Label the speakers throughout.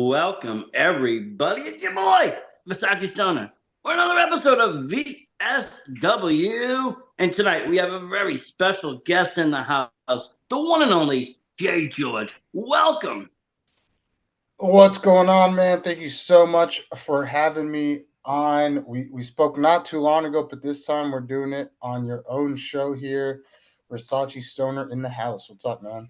Speaker 1: Welcome, everybody. It's your boy, VSW Stoner, for another episode of VSW. And tonight we have a very special guest in the house, the one and only JGeorge. Welcome.
Speaker 2: What's going on, man? Thank you so much for having me on. We spoke not too long ago, but this time we're doing it on your own show here. VSW Stoner in the house. What's up, man?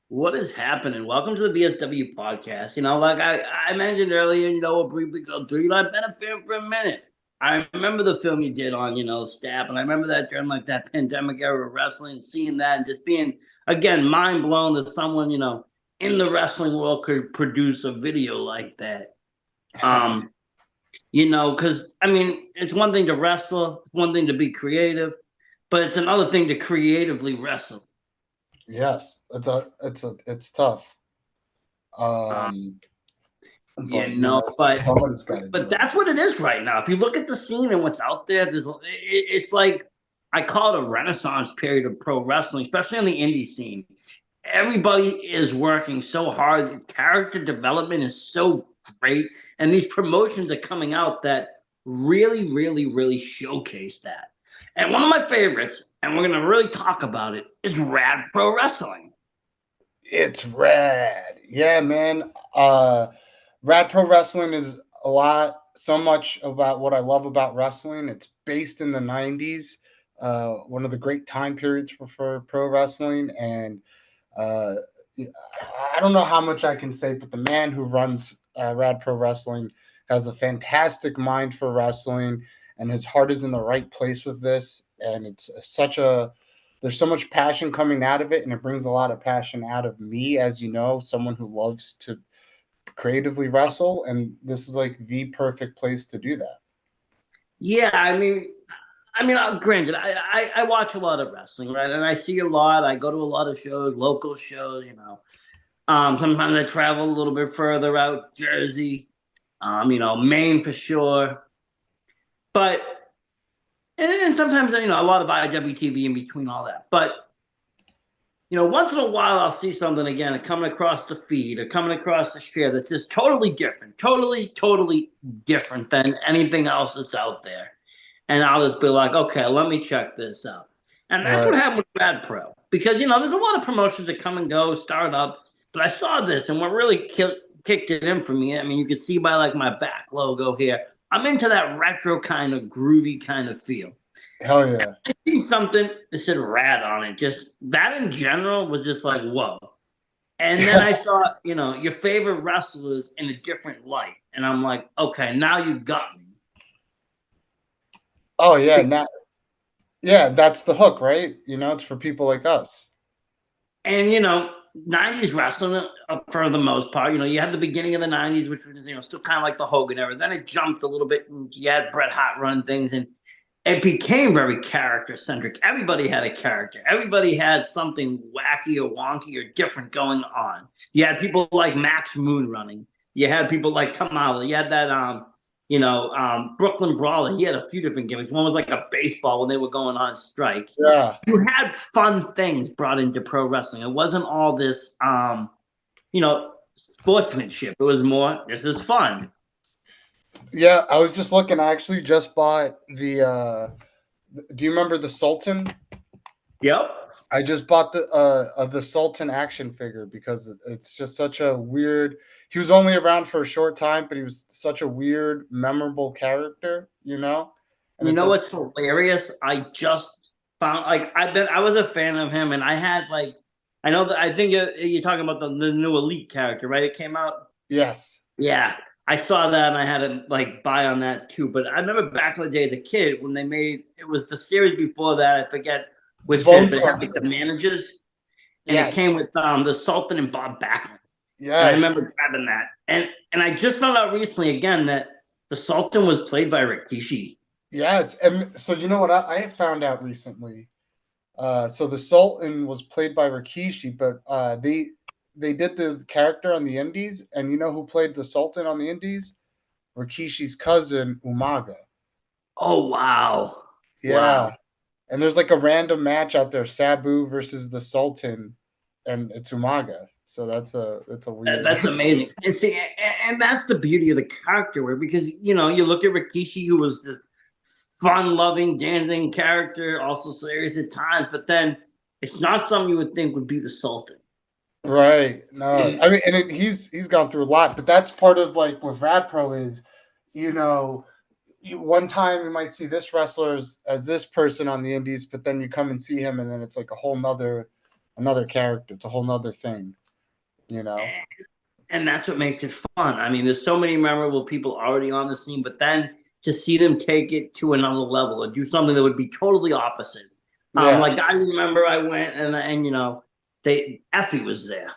Speaker 1: What is happening? Welcome to the VSW Podcast. Like I mentioned earlier, we'll briefly go through, I've been a fan for a minute. I remember the film you did on, Stab, and I remember that during like that pandemic era of wrestling, seeing that and just being, again, mind blown that someone, in the wrestling world could produce a video like that. Because it's one thing to wrestle, it's one thing to be creative, but it's another thing to creatively wrestle.
Speaker 2: Yes, it's tough.
Speaker 1: But that's what it is right now. If you look at the scene and what's out there, it's like, I call it a renaissance period of pro wrestling, especially on the indie scene. Everybody is working so hard. Character development is so great. And these promotions are coming out that really, really, really showcase that. And one of my favorites, and we're going to really talk about it, is Rad Pro Wrestling.
Speaker 2: It's rad. Yeah, man. Rad Pro Wrestling is so much about what I love about wrestling. It's based in the 90s, one of the great time periods for pro wrestling. And I don't know how much I can say, but the man who runs Rad Pro Wrestling has a fantastic mind for wrestling, and his heart is in the right place with this. And it's there's so much passion coming out of it, and it brings a lot of passion out of me, as you know, someone who loves to creatively wrestle, and this is like the perfect place to do that.
Speaker 1: Yeah, granted, I watch a lot of wrestling, right? And I see a lot. I go to a lot of shows, local shows, sometimes I travel a little bit further out, Jersey, Maine for sure. But, and sometimes, a lot of IWTV in between all that. But, once in a while I'll see something again coming across the feed or coming across the share that's just totally different, totally different than anything else that's out there. And I'll just be like, okay, let me check this out. And that's what happened with Rad Pro. Because, there's a lot of promotions that come and go, start up. But I saw this, and what really kicked it in for me, you can see by like my back logo here, I'm into that retro kind of groovy kind of feel.
Speaker 2: Hell yeah.
Speaker 1: I see something that said Rad on it. Just that in general was just like, whoa. And then I saw, your favorite wrestlers in a different light. And I'm like, okay, now you got me.
Speaker 2: Oh, yeah. That's the hook, right? It's for people like us.
Speaker 1: And, 90s wrestling, for the most part, you had the beginning of the 90s, which was, still kind of like the Hogan era. Then it jumped a little bit, and you had Bret Hart run things, and it became very character-centric. Everybody had a character. Everybody had something wacky or wonky or different going on. You had people like Max Moon running. You had people like Kamala. You had that, Brooklyn Brawler. He had a few different gimmicks. One was like a baseball when they were going on strike.
Speaker 2: Yeah.
Speaker 1: You had fun things brought into pro wrestling. It wasn't all this, sportsmanship. It was more, this is fun.
Speaker 2: Yeah, I was just looking. I actually just bought do you remember the Sultan?
Speaker 1: Yep.
Speaker 2: I just bought the Sultan action figure because it's just such a weird. He was only around for a short time, but he was such a weird, memorable character, And
Speaker 1: what's hilarious? I just found I was a fan of him, and I had I think you're talking about the new Elite character, right? It came out.
Speaker 2: Yes.
Speaker 1: Yeah, I saw that, and I had to buy on that too. But I remember back in the day as a kid when they made it was the series before that. I forget which one, but it had the managers, and it came with the Sultan and Bob Backlund. Yeah, I remember grabbing that, and I just found out recently again that the Sultan was played by Rikishi.
Speaker 2: Yes, and so you know what I found out recently. So the Sultan was played by Rikishi, but they did the character on the Indies, and you know who played the Sultan on the Indies? Rikishi's cousin Umaga.
Speaker 1: Oh wow!
Speaker 2: Yeah, wow. And there's a random match out there: Sabu versus the Sultan, and it's Umaga. So that's a weird.
Speaker 1: That's amazing. And see, and that's the beauty of the character, where because you look at Rikishi, who was this fun-loving, dancing character, also serious at times, but then it's not something you would think would be the Sultan.
Speaker 2: Right. No, I mean, and he's gone through a lot, but that's part of like with Rad Pro is, one time you might see this wrestler as this person on the indies, but then you come and see him, and then it's like a whole another character. It's a whole nother thing,
Speaker 1: And that's what makes it fun. I mean, there's so many memorable people already on the scene, but then to see them take it to another level or do something that would be totally opposite.
Speaker 2: Yeah.
Speaker 1: Like I remember I went and Effie was there.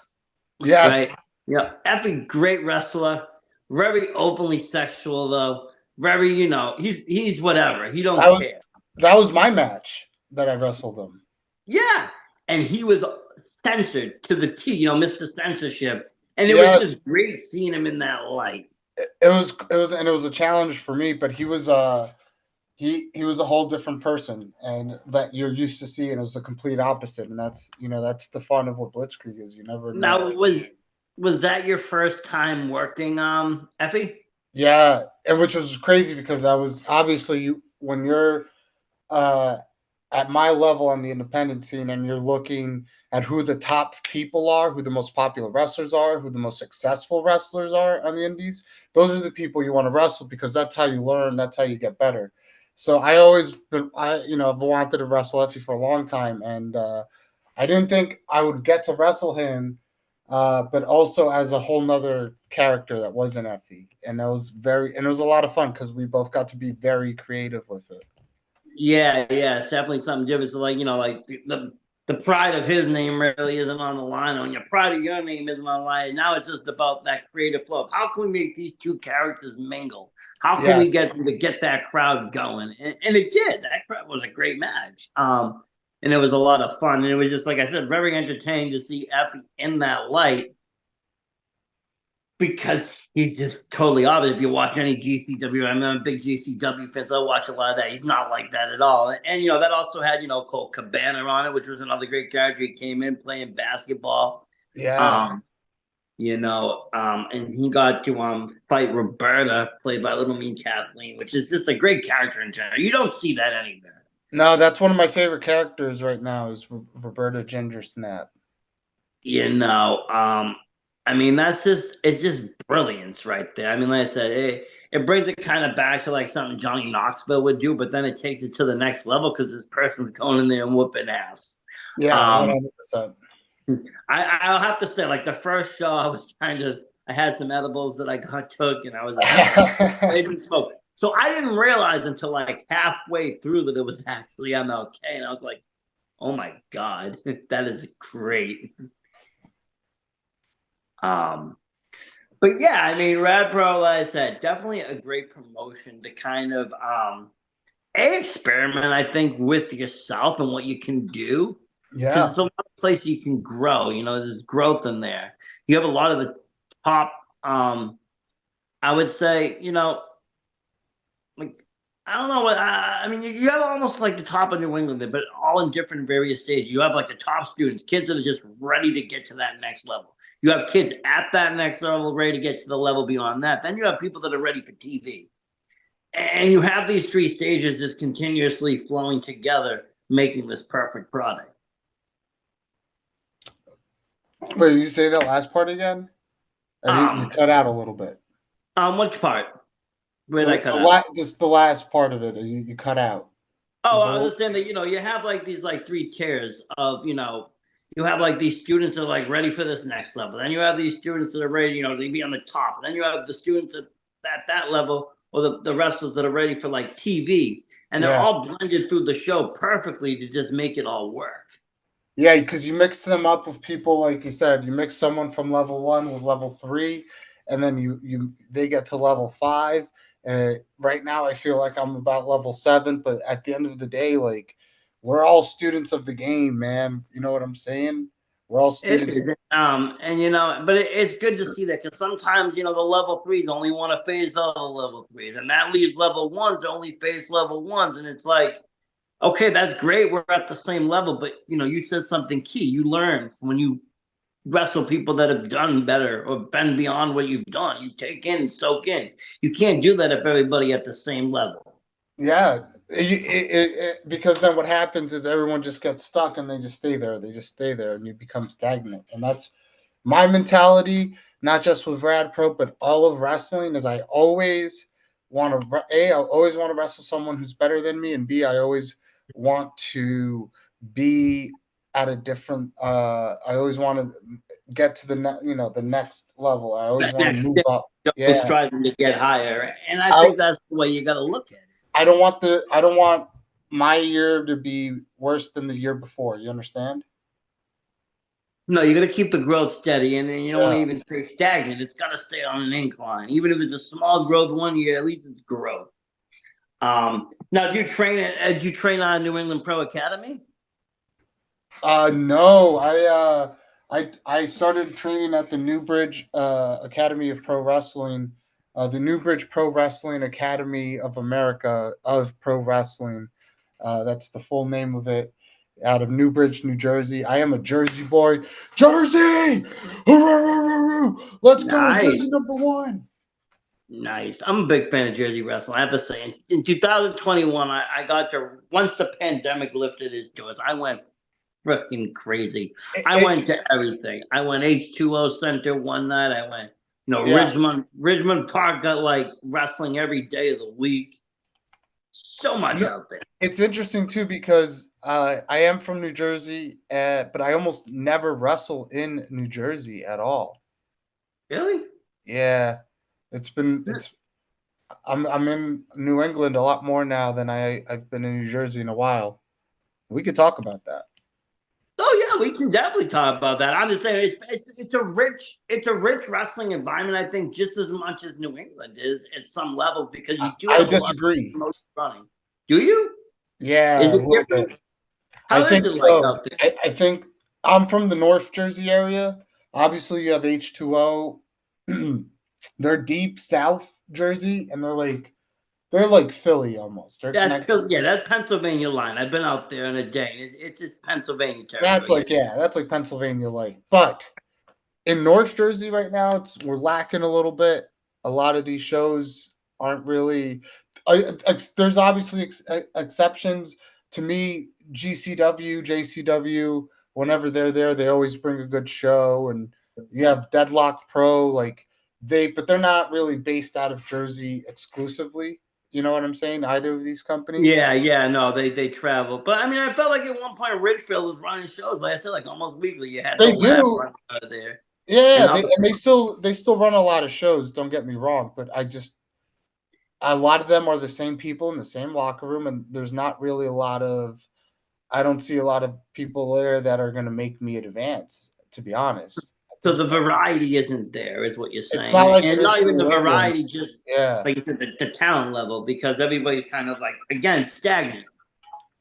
Speaker 2: Yes.
Speaker 1: Right? Yeah. Effie, great wrestler, very openly sexual though. Very, he's whatever. He don't care.
Speaker 2: That was my match that I wrestled him.
Speaker 1: Yeah. And he was censored to the T, Mr. Censorship. And it was just great seeing him in that light.
Speaker 2: It was a challenge for me, but he was he was a whole different person, and that you're used to seeing. It was a complete opposite, and that's the fun of what Blitzkrieg is. You never know.
Speaker 1: Now was that your first time working Effie?
Speaker 2: Yeah, and which was crazy because I was obviously when you're at my level on the independent scene and you're looking at who the top people are, who the most popular wrestlers are, who the most successful wrestlers are on the indies, those are the people you want to wrestle because that's how you learn, that's how you get better. So I've wanted to wrestle Effie for a long time, and I didn't think I would get to wrestle him, but also as a whole nother character that wasn't Effie, and it was a lot of fun because we both got to be very creative with it.
Speaker 1: Yeah, it's definitely something different. So like the pride of his name really isn't on the line, and your pride of your name isn't on the line. Now it's just about that creative flow. How can we make these two characters mingle? How can we get that crowd going? And it did. That crowd was a great match. And it was a lot of fun. And it was just, like I said, very entertaining to see Effie in that light because he's just totally opposite. If you watch any GCW, I'm a big GCW fan, so I watch a lot of that. He's not like that at all. And, that also had, Colt Cabana on it, which was another great character. He came in playing basketball.
Speaker 2: Yeah.
Speaker 1: And he got to fight Roberta, played by Little Mean Kathleen, which is just a great character in general. You don't see that anywhere.
Speaker 2: No, that's one of my favorite characters right now is Roberta Ginger Snap.
Speaker 1: I mean, it's just brilliance right there. I mean, like I said, it brings it kind of back to like something Johnny Knoxville would do, but then it takes it to the next level because this person's going in there and whooping ass.
Speaker 2: Yeah, 100%.
Speaker 1: I'll have to say, like the first show, I had some edibles that I took, and I was I didn't smoke. So I didn't realize until like halfway through that it was actually MLK, and I was like, "Oh my god, that is great." But yeah, I mean, Rad Pro, like I said, definitely a great promotion to kind of experiment, I think, with yourself and what you can do.
Speaker 2: Yeah,
Speaker 1: because it's a lot of places you can grow. There's growth in there. You have a lot of the top. I would say, like I don't know what I mean. You have almost like the top of New England, but all in different various stages. You have like the top students, kids that are just ready to get to that next level. You have kids at that next level ready to get to the level beyond that. Then you have people that are ready for TV. And you have these three stages just continuously flowing together, making this perfect product.
Speaker 2: Wait, you say that last part again? You cut out a little bit.
Speaker 1: Which part? Where did I cut out?
Speaker 2: Just the last part of it. You cut out.
Speaker 1: Oh, I understand that. You have like these like three tiers of you have like these students that are like ready for this next level. Then you have these students that are ready, to be on the top. Then you have the students at that level, or the wrestlers that are ready for like TV, and they're all blended through the show perfectly to just make it all work.
Speaker 2: Yeah, because you mix them up with people, like you said, you mix someone from level 1 with level 3, and then they get to level 5. And right now I feel like I'm about level 7, but at the end of the day, like we're all students of the game, man. You know what I'm saying? We're all students.
Speaker 1: But it's good to see that because sometimes, the level 3s only want to face other level 3s, and that leaves level 1s to only face level 1s, and it's like, okay, that's great. We're at the same level, but you said something key. You learn when you wrestle people that have done better or been beyond what you've done. You take in, soak in. You can't do that if everybody at the same level.
Speaker 2: Yeah, because then what happens is everyone just gets stuck and they just stay there. They just stay there, and you become stagnant. And that's my mentality, not just with Rad Pro, but all of wrestling. Is I always want to I always want to wrestle someone who's better than me, and B, I always want to be at a different. I always want to get to the next level. I always
Speaker 1: That
Speaker 2: want to
Speaker 1: next
Speaker 2: move
Speaker 1: step,
Speaker 2: up.
Speaker 1: you're always
Speaker 2: Yeah,
Speaker 1: striving to get higher. And I
Speaker 2: I
Speaker 1: think that's the way you got to look at it.
Speaker 2: I don't want my year to be worse than the year before. You understand?
Speaker 1: No, you got to keep the growth steady, and then you don't want
Speaker 2: Yeah.
Speaker 1: to even stay stagnant. It's got to stay on an incline, even if it's a small growth one year. At least it's growth. Now, do you train at? Do you train on New England Pro Academy?
Speaker 2: No, I started training at the Newbridge Academy of Pro Wrestling, the Newbridge Pro Wrestling Academy of America of Pro Wrestling. That's the full name of it. Out of Newbridge, New Jersey. I am a Jersey boy. Jersey! Let's go,
Speaker 1: Nice,
Speaker 2: Jersey #1.
Speaker 1: nice. I'm a big fan of Jersey wrestling. I have to say, in 2021, I got to once the pandemic lifted its doors, I went freaking crazy. I went to everything. I went H2O Center one night. I went,
Speaker 2: Yeah,
Speaker 1: Richmond Park got like wrestling every day of the week. So much
Speaker 2: no,
Speaker 1: out there.
Speaker 2: it's interesting too because I am from New Jersey, but I almost never wrestle in New Jersey at all.
Speaker 1: Really?
Speaker 2: Yeah, it's I'm in New England a lot more now than I've been in New Jersey in a while. We could talk about that.
Speaker 1: Oh yeah, we can definitely talk about that. I'm just saying it's a rich wrestling environment. I think just as much as New England is at some levels because you do
Speaker 2: I
Speaker 1: have a lot of
Speaker 2: disagree.
Speaker 1: promotion running. Do you? Is
Speaker 2: Yeah, a
Speaker 1: it
Speaker 2: little bit.
Speaker 1: different?
Speaker 2: I
Speaker 1: How is
Speaker 2: think
Speaker 1: it like
Speaker 2: so.
Speaker 1: out there?
Speaker 2: I think I'm from the North Jersey area. Obviously, you have H2O. They're deep South Jersey, and they're like Philly almost. They're connected.
Speaker 1: That's Pennsylvania line. I've been out there in a day. It's just Pennsylvania
Speaker 2: That's
Speaker 1: territory.
Speaker 2: like that's like Pennsylvania like. But in North Jersey right now, we're lacking a little bit. A lot of these shows aren't really. There's obviously exceptions. To me, GCW, JCW, whenever they're there, they always bring a good show. And you have Deadlock Pro, but they're not really based out of Jersey exclusively. You know what I'm saying? Either of these companies.
Speaker 1: Yeah, no, they travel. But I mean, I felt like at one point Ridgefield was running shows. Like I said, like almost weekly. You had the
Speaker 2: They
Speaker 1: lab
Speaker 2: do.
Speaker 1: running out of there,
Speaker 2: Yeah,
Speaker 1: and
Speaker 2: they
Speaker 1: other.
Speaker 2: and they still run a lot of shows. Don't get me wrong, but a lot of them are the same people in the same locker room, and there's not really a lot of. I don't see a lot of people there that are going to make me advance. To be honest, at
Speaker 1: So
Speaker 2: this
Speaker 1: the
Speaker 2: point,
Speaker 1: variety isn't there, is what you're
Speaker 2: it's
Speaker 1: saying,
Speaker 2: not like it
Speaker 1: and
Speaker 2: is
Speaker 1: not
Speaker 2: in
Speaker 1: even the
Speaker 2: New England.
Speaker 1: variety, just
Speaker 2: Yeah,
Speaker 1: like you said, the talent level, because everybody's kind of like again stagnant.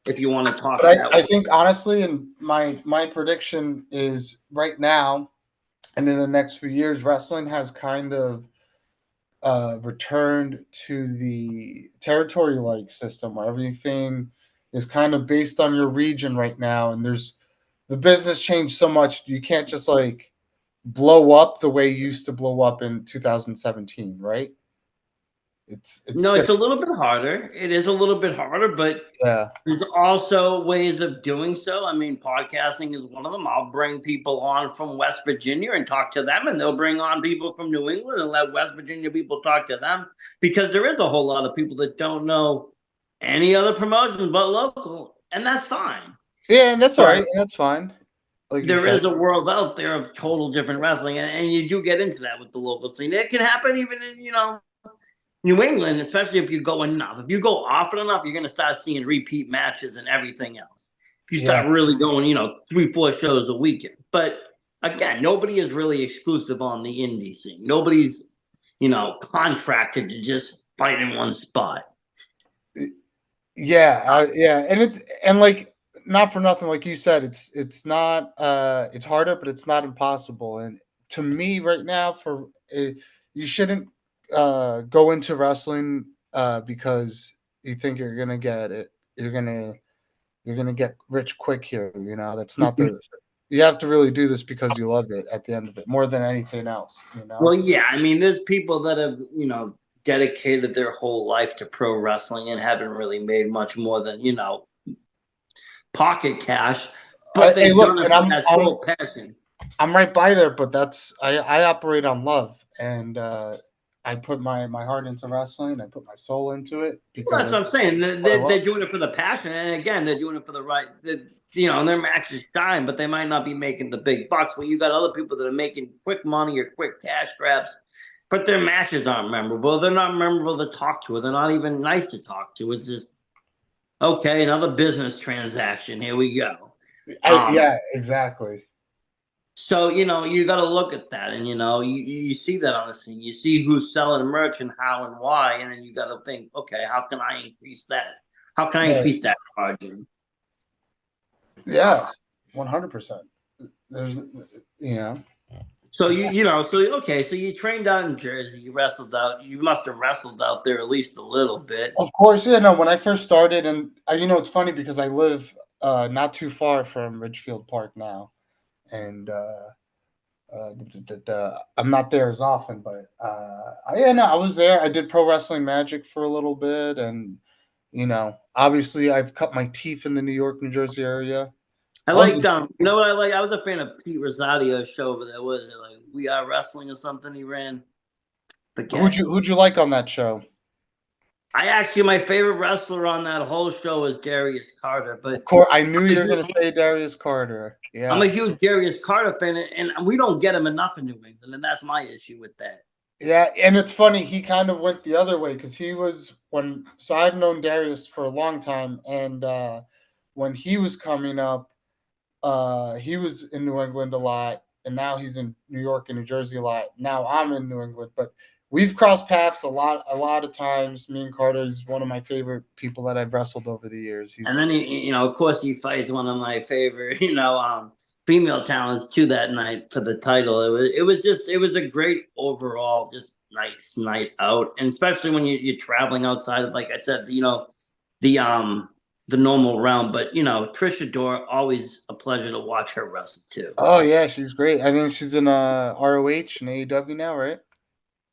Speaker 1: If you want to talk
Speaker 2: but
Speaker 1: that
Speaker 2: I
Speaker 1: way.
Speaker 2: think honestly, and my prediction is right now, and in the next few years, wrestling has kind of returned to the territory like system where everything is kind of based on your region right now, and there's the business changed so much you can't just like blow up the way you used to blow up in 2017, right? It's
Speaker 1: No, it's a
Speaker 2: different.
Speaker 1: little bit harder. It is a little bit harder, but
Speaker 2: Yeah,
Speaker 1: there's also ways of doing so. I mean, podcasting is one of them. I'll bring people on from West Virginia and talk to them, and they'll bring on people from New England and let West Virginia people talk to them because there is a whole lot of people that don't know any other promotions but local, and that's fine.
Speaker 2: yeah, and that's all right,
Speaker 1: But
Speaker 2: and that's fine, like you
Speaker 1: there
Speaker 2: said.
Speaker 1: is a world out there of total different wrestling, and you do get into that with the local scene. It can happen even in, New England, especially if you go enough. If you go often enough, you're going to start seeing repeat matches and everything else. If you
Speaker 2: Yeah,
Speaker 1: start really going, 3, 4 shows a weekend. But again, nobody is really exclusive on the indie scene. Nobody's, contracted to just fight in one spot.
Speaker 2: yeah, and like not for nothing, like you said, it's not it's harder, but it's not impossible. And to me, right now, you shouldn't go into wrestling because you think you're gonna get it. You're gonna get rich quick here. That's not the. you have to really do this because you love it at the end of it more than anything else, you know?
Speaker 1: Well, yeah, I mean, there's people that have, dedicated their whole life to pro wrestling and haven't really made much more than, pocket cash, but
Speaker 2: Hey,
Speaker 1: they've
Speaker 2: look,
Speaker 1: done it
Speaker 2: and
Speaker 1: for that full passion.
Speaker 2: I'm right by there, but I operate on love, and I put my heart into wrestling. I put my soul into it
Speaker 1: Well,
Speaker 2: because
Speaker 1: that's what I'm
Speaker 2: it's
Speaker 1: saying.
Speaker 2: what I
Speaker 1: They're
Speaker 2: love.
Speaker 1: doing it for the passion, and again, they're doing it for the right. Their matches shine, but they might not be making the big bucks. Well, you got other people that are making quick money or quick cash grabs, but their matches aren't memorable. They're not memorable to talk to. They're not even nice to talk to. It's just okay, another business transaction. Here we go.
Speaker 2: Yeah, exactly.
Speaker 1: So you got to look at that, and you see that on the scene. You see who's selling merch and how and why, and then you got to think, okay, how can I increase that? How can I
Speaker 2: Right.
Speaker 1: increase that margin?
Speaker 2: Yeah, 100%. There's, you know,
Speaker 1: So so you trained out in Jersey. You wrestled out. You must have wrestled out there at least a little bit.
Speaker 2: of course, yeah. No, when I first started, and it's funny because I live not too far from Ridgefield Park now, and I'm not there as often, but yeah, no, I was there. I did Pro Wrestling Magic for a little bit, and obviously, I've cut my teeth in the New York, New Jersey area.
Speaker 1: I
Speaker 2: I was
Speaker 1: liked You know what I like? I was a fan of Pete Rosatio's show over there. Was it like We Are Wrestling or something? He ran. Forget.
Speaker 2: who'd you like on that show?
Speaker 1: My favorite wrestler on that whole show was Darius Carter, but
Speaker 2: Of course, I knew you were going to say Darius Carter.
Speaker 1: I'm a
Speaker 2: Yeah,
Speaker 1: huge Darius Carter fan, and we don't get him enough in New England, and that's my issue with that.
Speaker 2: yeah, and it's funny. He kind of went the other way because he was when. So I've known Darius for a long time, and when he was coming up, he was in New England a lot, and now he's in New York and New Jersey a lot. Now I'm in New England, but we've crossed paths a lot of times. Me and Carter is one of my favorite people that I've wrestled over the years.
Speaker 1: And
Speaker 2: He's
Speaker 1: then of course, he fights one of my favorite, female talents too that night for the title. It was a great overall, just nice night out, and especially when you're traveling outside of, like I said, the the normal realm. But Trisha Dora, always a pleasure to watch her wrestle too.
Speaker 2: oh yeah, she's great. I think she's in ROH and AEW now, right?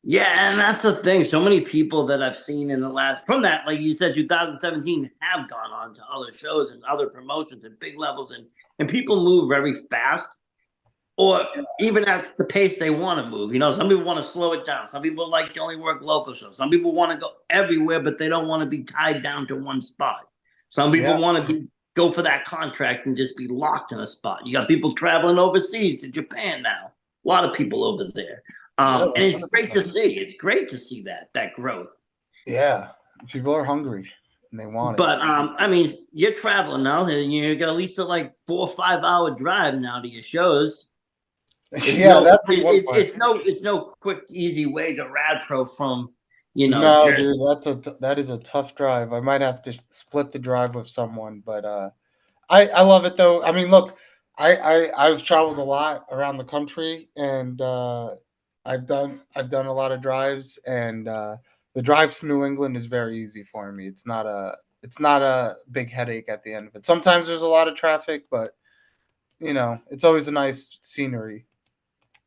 Speaker 1: Yeah, and that's the thing. So many people that I've seen in the last, from that, like you said, 2017, have gone on to other shows and other promotions and big levels, and people move very fast, or even at the pace they want to move. Some people want to slow it down. Some people like to only work local shows. Some people want to go everywhere, but they don't want to be tied down to one spot. Some people
Speaker 2: Yeah,
Speaker 1: want to go for that contract and just be locked in a spot. You got people traveling overseas to Japan now. A lot of people over there.
Speaker 2: yeah,
Speaker 1: And it's great to
Speaker 2: 100%.
Speaker 1: see. It's great to see that growth.
Speaker 2: Yeah, people are hungry and they want it.
Speaker 1: But I mean, you're traveling now, and you got at least a 4 or 5 hour drive now to your shows.
Speaker 2: Yeah, that's one part.
Speaker 1: It's no quick easy way to Rad Pro from
Speaker 2: No,
Speaker 1: Jersey.
Speaker 2: dude, that is a tough drive. I might have to split the drive with someone, but I love it though. I mean, look, I've traveled a lot around the country, and I've done a lot of drives, and the drive to New England is very easy for me. It's not a big headache at the end of it. Sometimes there's a lot of traffic, but it's always a nice scenery.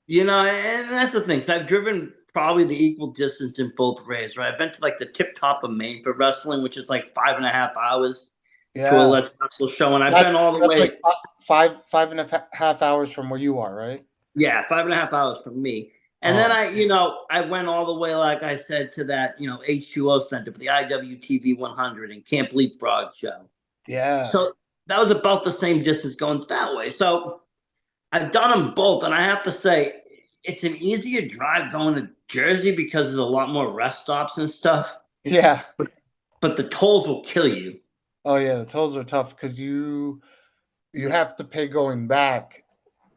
Speaker 1: And that's the thing. So I've driven probably the equal distance in both ways, right? I've been to the tip top of Maine for wrestling, which is 5.5 hours to a
Speaker 2: Yeah,
Speaker 1: Let's Wrestle show, and I've
Speaker 2: that
Speaker 1: been all the
Speaker 2: that's
Speaker 1: way.
Speaker 2: like five and a half hours from where you are, right?
Speaker 1: Yeah, 5.5 hours from me. And then
Speaker 2: Oh,
Speaker 1: I went all the way, like I said, to that, H2O Center for the IWTV 100 and Camp Leapfrog show.
Speaker 2: yeah.
Speaker 1: So that was about the same distance going that way. So I've done them both. And I have to say, it's an easier drive going to Jersey because there's a lot more rest stops and stuff.
Speaker 2: Yeah.
Speaker 1: But the tolls will kill you.
Speaker 2: Oh yeah, the tolls are tough because you have to pay going back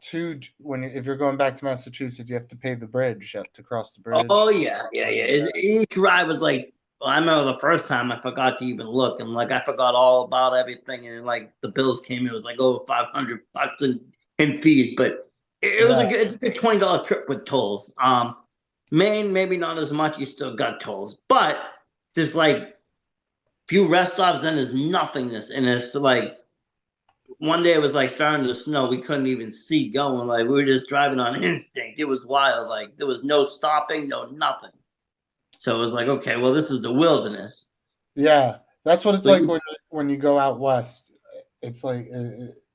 Speaker 2: to if you're going back to Massachusetts, you have to pay the bridge to cross the
Speaker 1: Oh,
Speaker 2: bridge.
Speaker 1: yeah. Yeah, yeah. Each ride was well, I remember the first time I forgot to even look, and I forgot all about everything, and the bills came in, it was over $500 in fees, but
Speaker 2: Yeah.
Speaker 1: it's a good $20 trip with tolls. Maine maybe not as much. You still got tolls, but there's few rest stops, and there's nothingness, and it's one day it was like starting to snow. We couldn't even see going. Like we were just driving on instinct. It was wild. Like there was no stopping, no nothing. So it was like, okay, well, this is the wilderness.
Speaker 2: Yeah, that's what it's
Speaker 1: But
Speaker 2: like when you go out west. It's like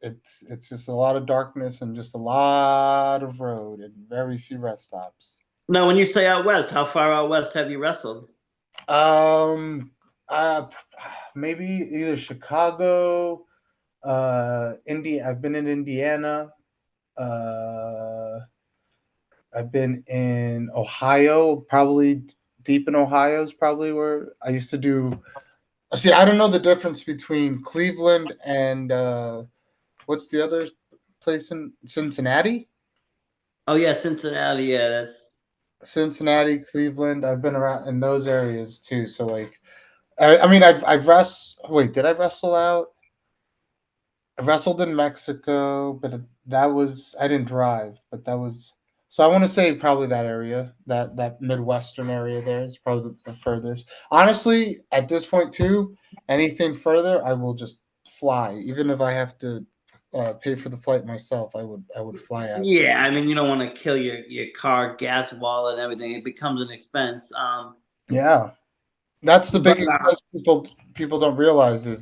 Speaker 2: it's just a lot of darkness and just a lot of road and very few rest stops.
Speaker 1: now, when you say out west, how far out west have you wrestled?
Speaker 2: Um, uh, maybe either Chicago, India. I've been in Indiana. Uh, I've been in Ohio. Probably deep in Ohio is probably where I used to do. See, I don't know the difference between Cleveland and what's the other place in Cincinnati?
Speaker 1: Oh yeah, Cincinnati. Yeah, that's
Speaker 2: Cincinnati, Cleveland. I've been around in those areas too. So like, I mean, I've wrestled. Wait, did I wrestle out? I wrestled in Mexico, but that was I didn't drive, but that was so I want to say probably that area, that midwestern area there is probably the furthest. Honestly, at this point too, anything further, I will just fly, even if I have to pay for the flight myself. I would fly out to.
Speaker 1: yeah. I mean, you don't want to kill your car gas wallet and everything. It becomes an expense.
Speaker 2: Yeah, that's the
Speaker 1: But
Speaker 2: big expense people don't realize is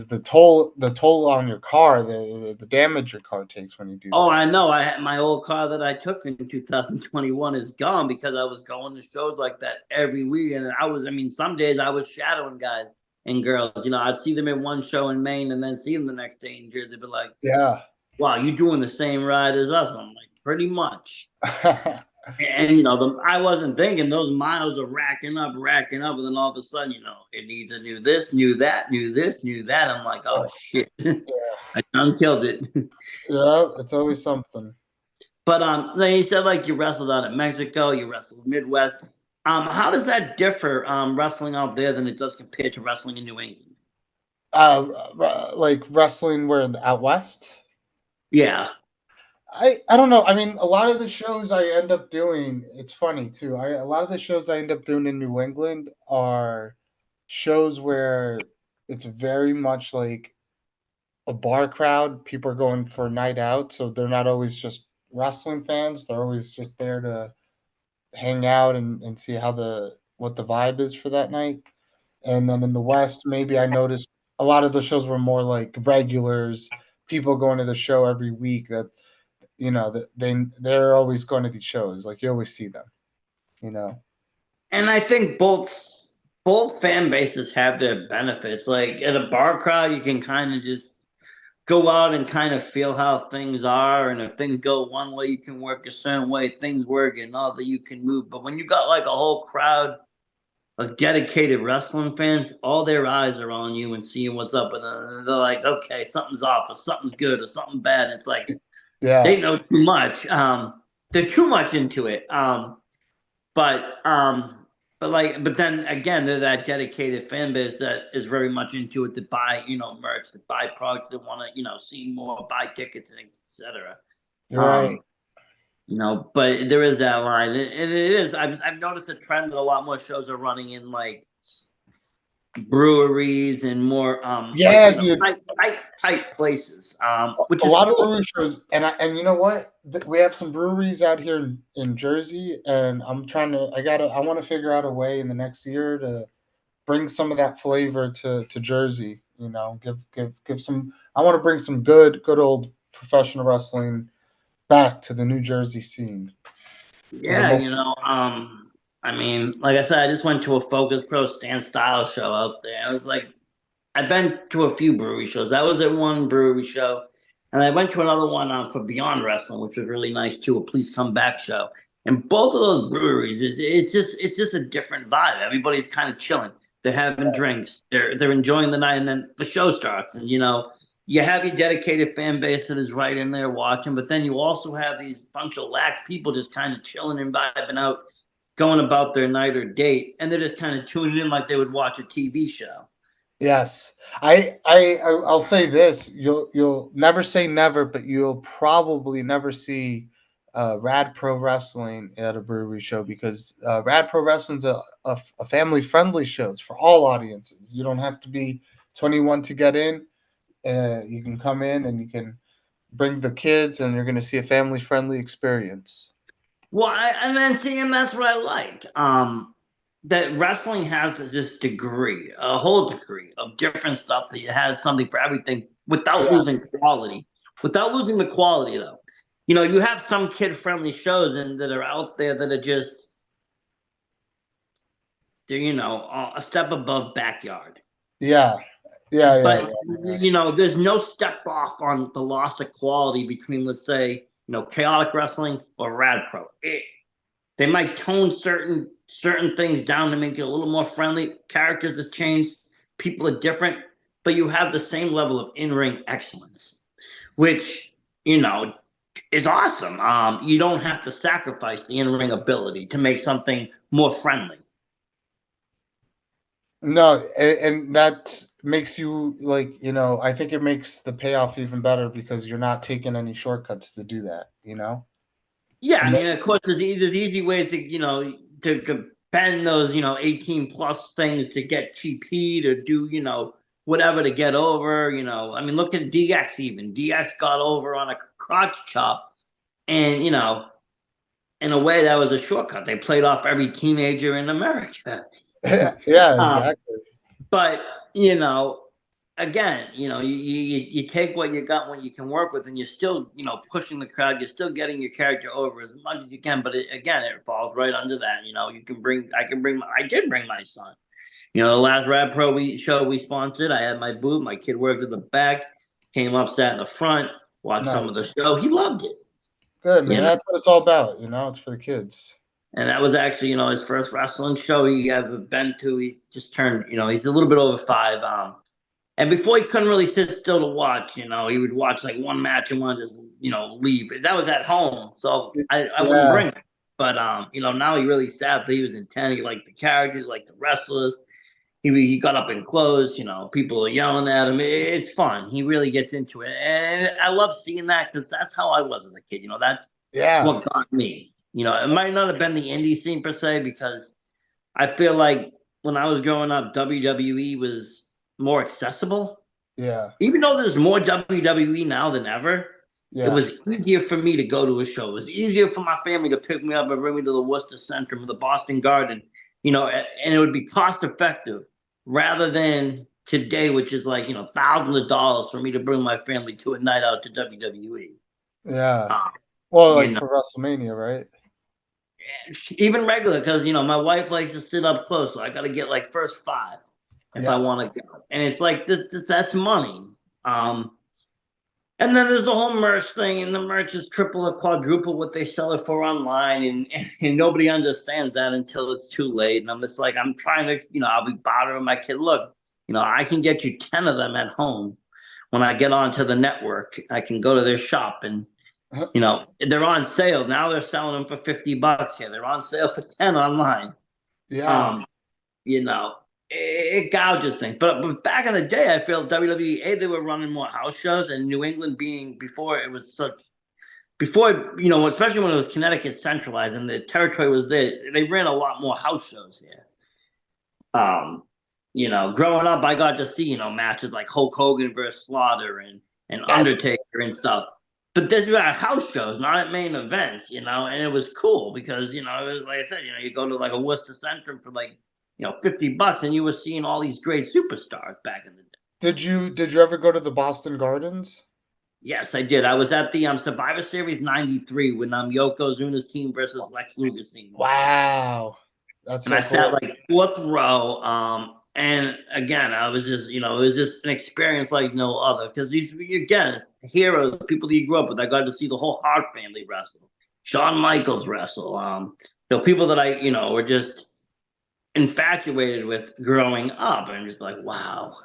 Speaker 2: the toll on your car, the damage your car takes when you do
Speaker 1: oh,
Speaker 2: that.
Speaker 1: I know. I had my old car that I took in 2021 is gone because I was going to shows like that every week, and I mean, some days I was shadowing guys and girls. You know, I'd see them in one show in Maine and then see them the next day in Jersey. They'd be like,
Speaker 2: Yeah.
Speaker 1: "Wow, you doing the same ride as us?" I'm like, "Pretty much." And you know, I wasn't thinking those miles are racking up, and then all of a sudden, you know, it needs a new this, new that, new this, new that. I'm like, oh shit, I done killed it.
Speaker 2: Yeah, it's always something.
Speaker 1: But like you said, like you wrestled out in Mexico, you wrestled Midwest. How does that differ wrestling out there than it does compared to wrestling in New England?
Speaker 2: Like wrestling where out west.
Speaker 1: Yeah,
Speaker 2: I don't know. I mean, a lot of the shows I end up doing. It's funny too. A lot of the shows I end up doing in New England are shows where it's very much like a bar crowd. People are going for a night out, so they're not always just wrestling fans. They're always just there to hang out and see how the what the vibe is for that night. And then in the West, maybe I noticed a lot of the shows were more like regulars, people going to the show every week that that they're always going to these shows. Like you always see them, you know.
Speaker 1: and I think both fan bases have their benefits. Like at a bar crowd, you can kind of just go out and kind of feel how things are, and if things go one way, you can work a certain way. Things work another, you can move. But when you got like a whole crowd of dedicated wrestling fans, all their eyes are on you and seeing what's up, and they're like, okay, something's off, or something's good, or something bad. It's like they
Speaker 2: Yeah.
Speaker 1: know too much. They're too much into it. But but then again, they're that dedicated fan base that is very much into it to buy, you know, merch, to buy products, that want to, you know, see more, buy tickets, and etc.
Speaker 2: You're right.
Speaker 1: Um, you know, but there is that line, and it is. I've noticed a trend that a lot more shows are running in like breweries and more like
Speaker 2: Yeah,
Speaker 1: you know
Speaker 2: dude.
Speaker 1: tight places, which
Speaker 2: A
Speaker 1: is
Speaker 2: lot of
Speaker 1: cool.
Speaker 2: brewery shows, and you know what? We have some breweries out here in Jersey, and I want to figure out a way in the next year to bring some of that flavor to Jersey. You know, give some. I want to bring some good old professional wrestling back to the New Jersey scene. And the
Speaker 1: Yeah,
Speaker 2: most
Speaker 1: you know, I mean, like I said, I just went to a Focus Pro Stand Style show out there. I was like, I've been to a few brewery shows. I was at one brewery show, and I went to another one for Beyond Wrestling, which was really nice too. A Please Come Back show, and both of those breweries, it's just a different vibe. Everybody's kind of chilling. They're having drinks. They're enjoying the night, and then the show starts. And you know, you have your dedicated fan base that is right in there watching, but then you also have these bunch of lax people just kind of chilling and vibing out, going about their night or date, and they're just kind of tuning in like they would watch a TV show.
Speaker 2: Yes, I'll say this: you'll never say never, but you'll probably never see Rad Pro Wrestling at a brewery show because Rad Pro Wrestling's a family friendly show. It's for all audiences. You don't have to be 21 to get in. You can come in and you can bring the kids, and you're going to see a family-friendly experience.
Speaker 1: Well, and then see, and that's what I like. That wrestling has this degree, a whole degree of different stuff that it has something for everything without
Speaker 2: Yeah,
Speaker 1: losing quality. Without losing the quality, though, you have some kid-friendly shows and that are out there that are just they're a step above backyard.
Speaker 2: yeah, yeah, yeah,
Speaker 1: But
Speaker 2: yeah.
Speaker 1: there's no step off on the loss of quality between, let's say, chaotic wrestling or rad pro. They might tone certain things down to make it a little more friendly. Characters have changed, people are different, but you have the same level of in-ring excellence, which is awesome. You don't have to sacrifice the in-ring ability to make something more friendly.
Speaker 2: No, and that makes you like, I think it makes the payoff even better because you're not taking any shortcuts to do that,
Speaker 1: Yeah,
Speaker 2: To
Speaker 1: I
Speaker 2: make,
Speaker 1: mean, of course, there's easy ways to to bend those 18 plus things to get cheap heat or do whatever to get over. I mean, look at DX. Even DX got over on a crotch chop, and in a way, that was a shortcut. They played off every teenager in America.
Speaker 2: yeah,
Speaker 1: um,
Speaker 2: exactly.
Speaker 1: but again, you take what you got, what you can work with, and you're still pushing the crowd. You're still getting your character over as much as you can. But again, it falls right under that. I did bring my son. The last Rad Pro show we sponsored, I had my booth. My kid worked at the back, came up, sat in the front, watched some of the
Speaker 2: Nice.
Speaker 1: show. He loved it.
Speaker 2: Good, man.
Speaker 1: You know,
Speaker 2: That's what it's all about, it's for the kids.
Speaker 1: and that was actually his first wrestling show he ever been to. He just turned. He's a little bit over 5. And before he couldn't really sit still to watch, he would watch like one match and want to just, leave. That was at home, so I wouldn't
Speaker 2: Yeah,
Speaker 1: bring him. But now he really sat there. He was intent. He liked the characters, liked the wrestlers. He got up and closed. People are yelling at him. It's fun. He really gets into it, and I love seeing that because that's how I was as a kid. That's
Speaker 2: yeah,
Speaker 1: what got me. It might not have been the indie scene per se because I feel like when I was growing up, WWE was more accessible.
Speaker 2: yeah,
Speaker 1: Even though there's more WWE now than ever, it
Speaker 2: yeah,
Speaker 1: was easier for me to go to a show. It was easier for my family to pick me up and bring me to the Worcester Center or the Boston Garden, and it would be cost effective rather than today, which is like, thousands of dollars for me to bring my family to a night out to WWE.
Speaker 2: yeah.
Speaker 1: Uh,
Speaker 2: Well,
Speaker 1: you
Speaker 2: like
Speaker 1: know,
Speaker 2: for WrestleMania, right?
Speaker 1: even regular, because, my wife likes to sit up close, so I got to get like first 5 if I
Speaker 2: Yes.
Speaker 1: want to go. And it's like, that's money. Um, And then there's the whole merch thing, and the merch is triple or quadruple what they sell it for online, and nobody understands that until it's too late. And I'm just like, I'm trying to, I'll be bothering my kid. Look, I can get you 10 of them at home. When I get onto the network, I can go to their shop, and they're on sale now. They're selling them for $50 here. They're on sale for 10 online.
Speaker 2: Yeah,
Speaker 1: Um, you know, it gouges things. But back in the day, I feel WWE, they were running more house shows, and New England being before it was such before especially when it was Connecticut centralized and the territory was there, they ran a lot more house shows there. Growing up, I got to see matches like Hulk Hogan versus Slaughter and
Speaker 2: that's
Speaker 1: Undertaker and stuff. But this was at house shows, not at main events, and it was cool because it was like I said, you go to like a Worcester Center for like $50, and you were seeing all these great superstars back in the day.
Speaker 2: Did you ever go to the Boston Gardens?
Speaker 1: Yes, I did. I was at the Survivor Series '93 when Yokozuna's team versus Lex Luger's team.
Speaker 2: Wow, that's
Speaker 1: And I
Speaker 2: so
Speaker 1: sat
Speaker 2: cool.
Speaker 1: like fourth row. And again, I was just, it was just an experience like no other because these, again, heroes, people that you grew up with. I got to see the whole Hart family wrestle, Shawn Michaels wrestle. People that I, were just infatuated with growing up, and just like, wow.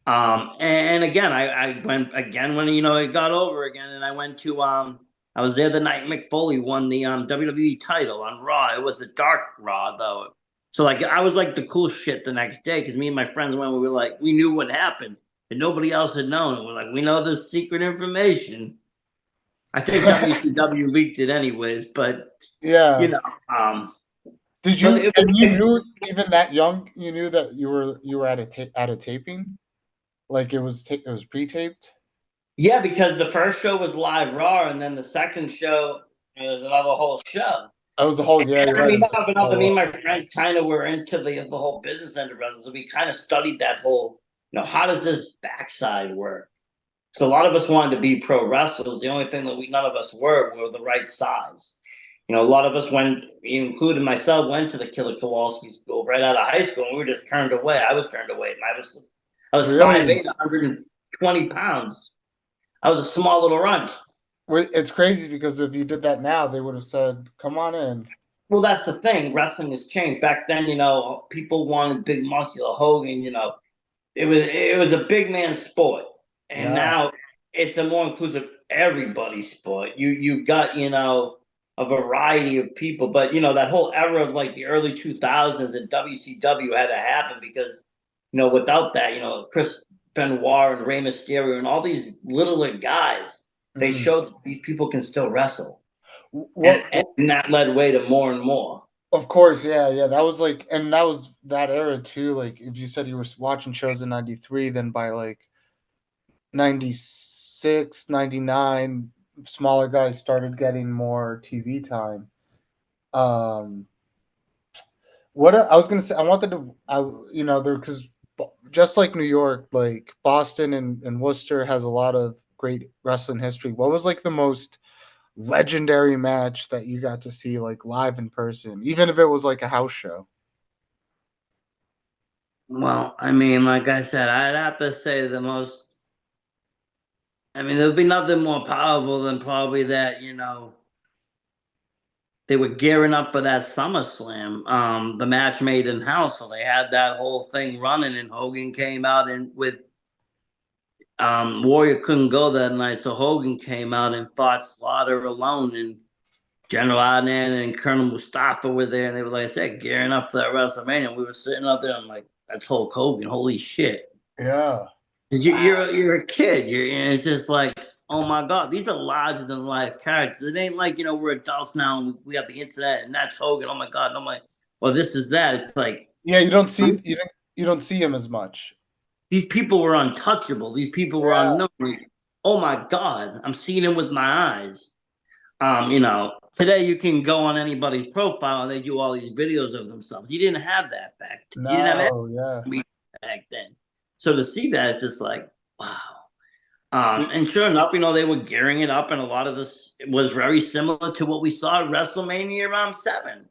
Speaker 1: And again, I went again when it got over again, and I went to I was there the night Mick Foley won the WWE title on Raw. It was a dark Raw though, so like I was like the cool shit the next day because me and my friends went. We were like, we knew what happened and nobody else had known. And we're like, we know this secret information. I think WCW leaked it anyways, but you
Speaker 2: Yeah.
Speaker 1: know, um,
Speaker 2: Did
Speaker 1: but
Speaker 2: you, and you knew even that young, you knew that you were at a taping? Like it was pre-taped.
Speaker 1: Yeah, because the first show was live Raw, and then the second show was another whole show.
Speaker 2: That was the whole. Yeah, you're
Speaker 1: I
Speaker 2: right.
Speaker 1: mean,
Speaker 2: It was
Speaker 1: not, but
Speaker 2: a
Speaker 1: not that me and
Speaker 2: whole-
Speaker 1: my friends kind of were into the whole business end of wrestling, so we kind of studied that whole, how does this backside work? So a lot of us wanted to be pro wrestlers. The only thing that none of us were the right size. A lot of us went, including myself, went to the Killer Kowalski school right out of high school, and we were just turned away. I was turned away. I was
Speaker 2: Really?
Speaker 1: 5'8", 120 pounds. I was a small little runt.
Speaker 2: It's crazy because if you did that now, they would have said, "Come on in."
Speaker 1: Well, that's the thing. Wrestling has changed. Back then, people wanted big, muscular Hogan. It was a big man sport, and
Speaker 2: Yeah.
Speaker 1: now it's a more inclusive everybody sport. You got a variety of people, but that whole era of like the early 2000s and WCW had to happen because without that, Chris Benoit and Rey Mysterio and all these littler guys, they
Speaker 2: Mm.
Speaker 1: showed that these people can still wrestle,
Speaker 2: What?
Speaker 1: and that led way to more and more.
Speaker 2: Of course, yeah, yeah. That was like, and that was that era too. Like, if you said you were watching shows in '93, then by like '96, '99, smaller guys started getting more TV time. Um, I was gonna say, I wanted to, there because just like New York, like Boston and Worcester has a lot of great wrestling history. What was like the most legendary match that you got to see like live in person, even if it was like a house show?
Speaker 1: Well, I mean, like I said, I'd have to say the most. I mean, there'd be nothing more powerful than probably that. They were gearing up for that SummerSlam, the match made in house, so they had that whole thing running, and Hogan came out and with Warrior couldn't go that night, so Hogan came out and fought Slaughter alone, and General Adnan and Colonel Mustafa were there, and they were, like I said, gearing up for that WrestleMania. We were sitting up there, and like, that's Hulk Hogan. Holy shit!
Speaker 2: Yeah.
Speaker 1: 'Cause you're a kid. And it's just like, oh my god, these are larger than life characters. It ain't like we're adults now and we have the internet and that's Hogan. Oh my god, and I'm like, well, this is that. It's like
Speaker 2: Yeah, you don't see him as much.
Speaker 1: these people were untouchable. These people were
Speaker 2: Yeah.
Speaker 1: unknown. Oh my god, I'm seeing them with my eyes. Today you can go on anybody's profile and they do all these videos of themselves. You didn't have that back then. You didn't have
Speaker 2: No, yeah.
Speaker 1: anything back then. So to see that, it's just like, wow. And sure enough, they were gearing it up, and a lot of this was very similar to what we saw at WrestleMania around 7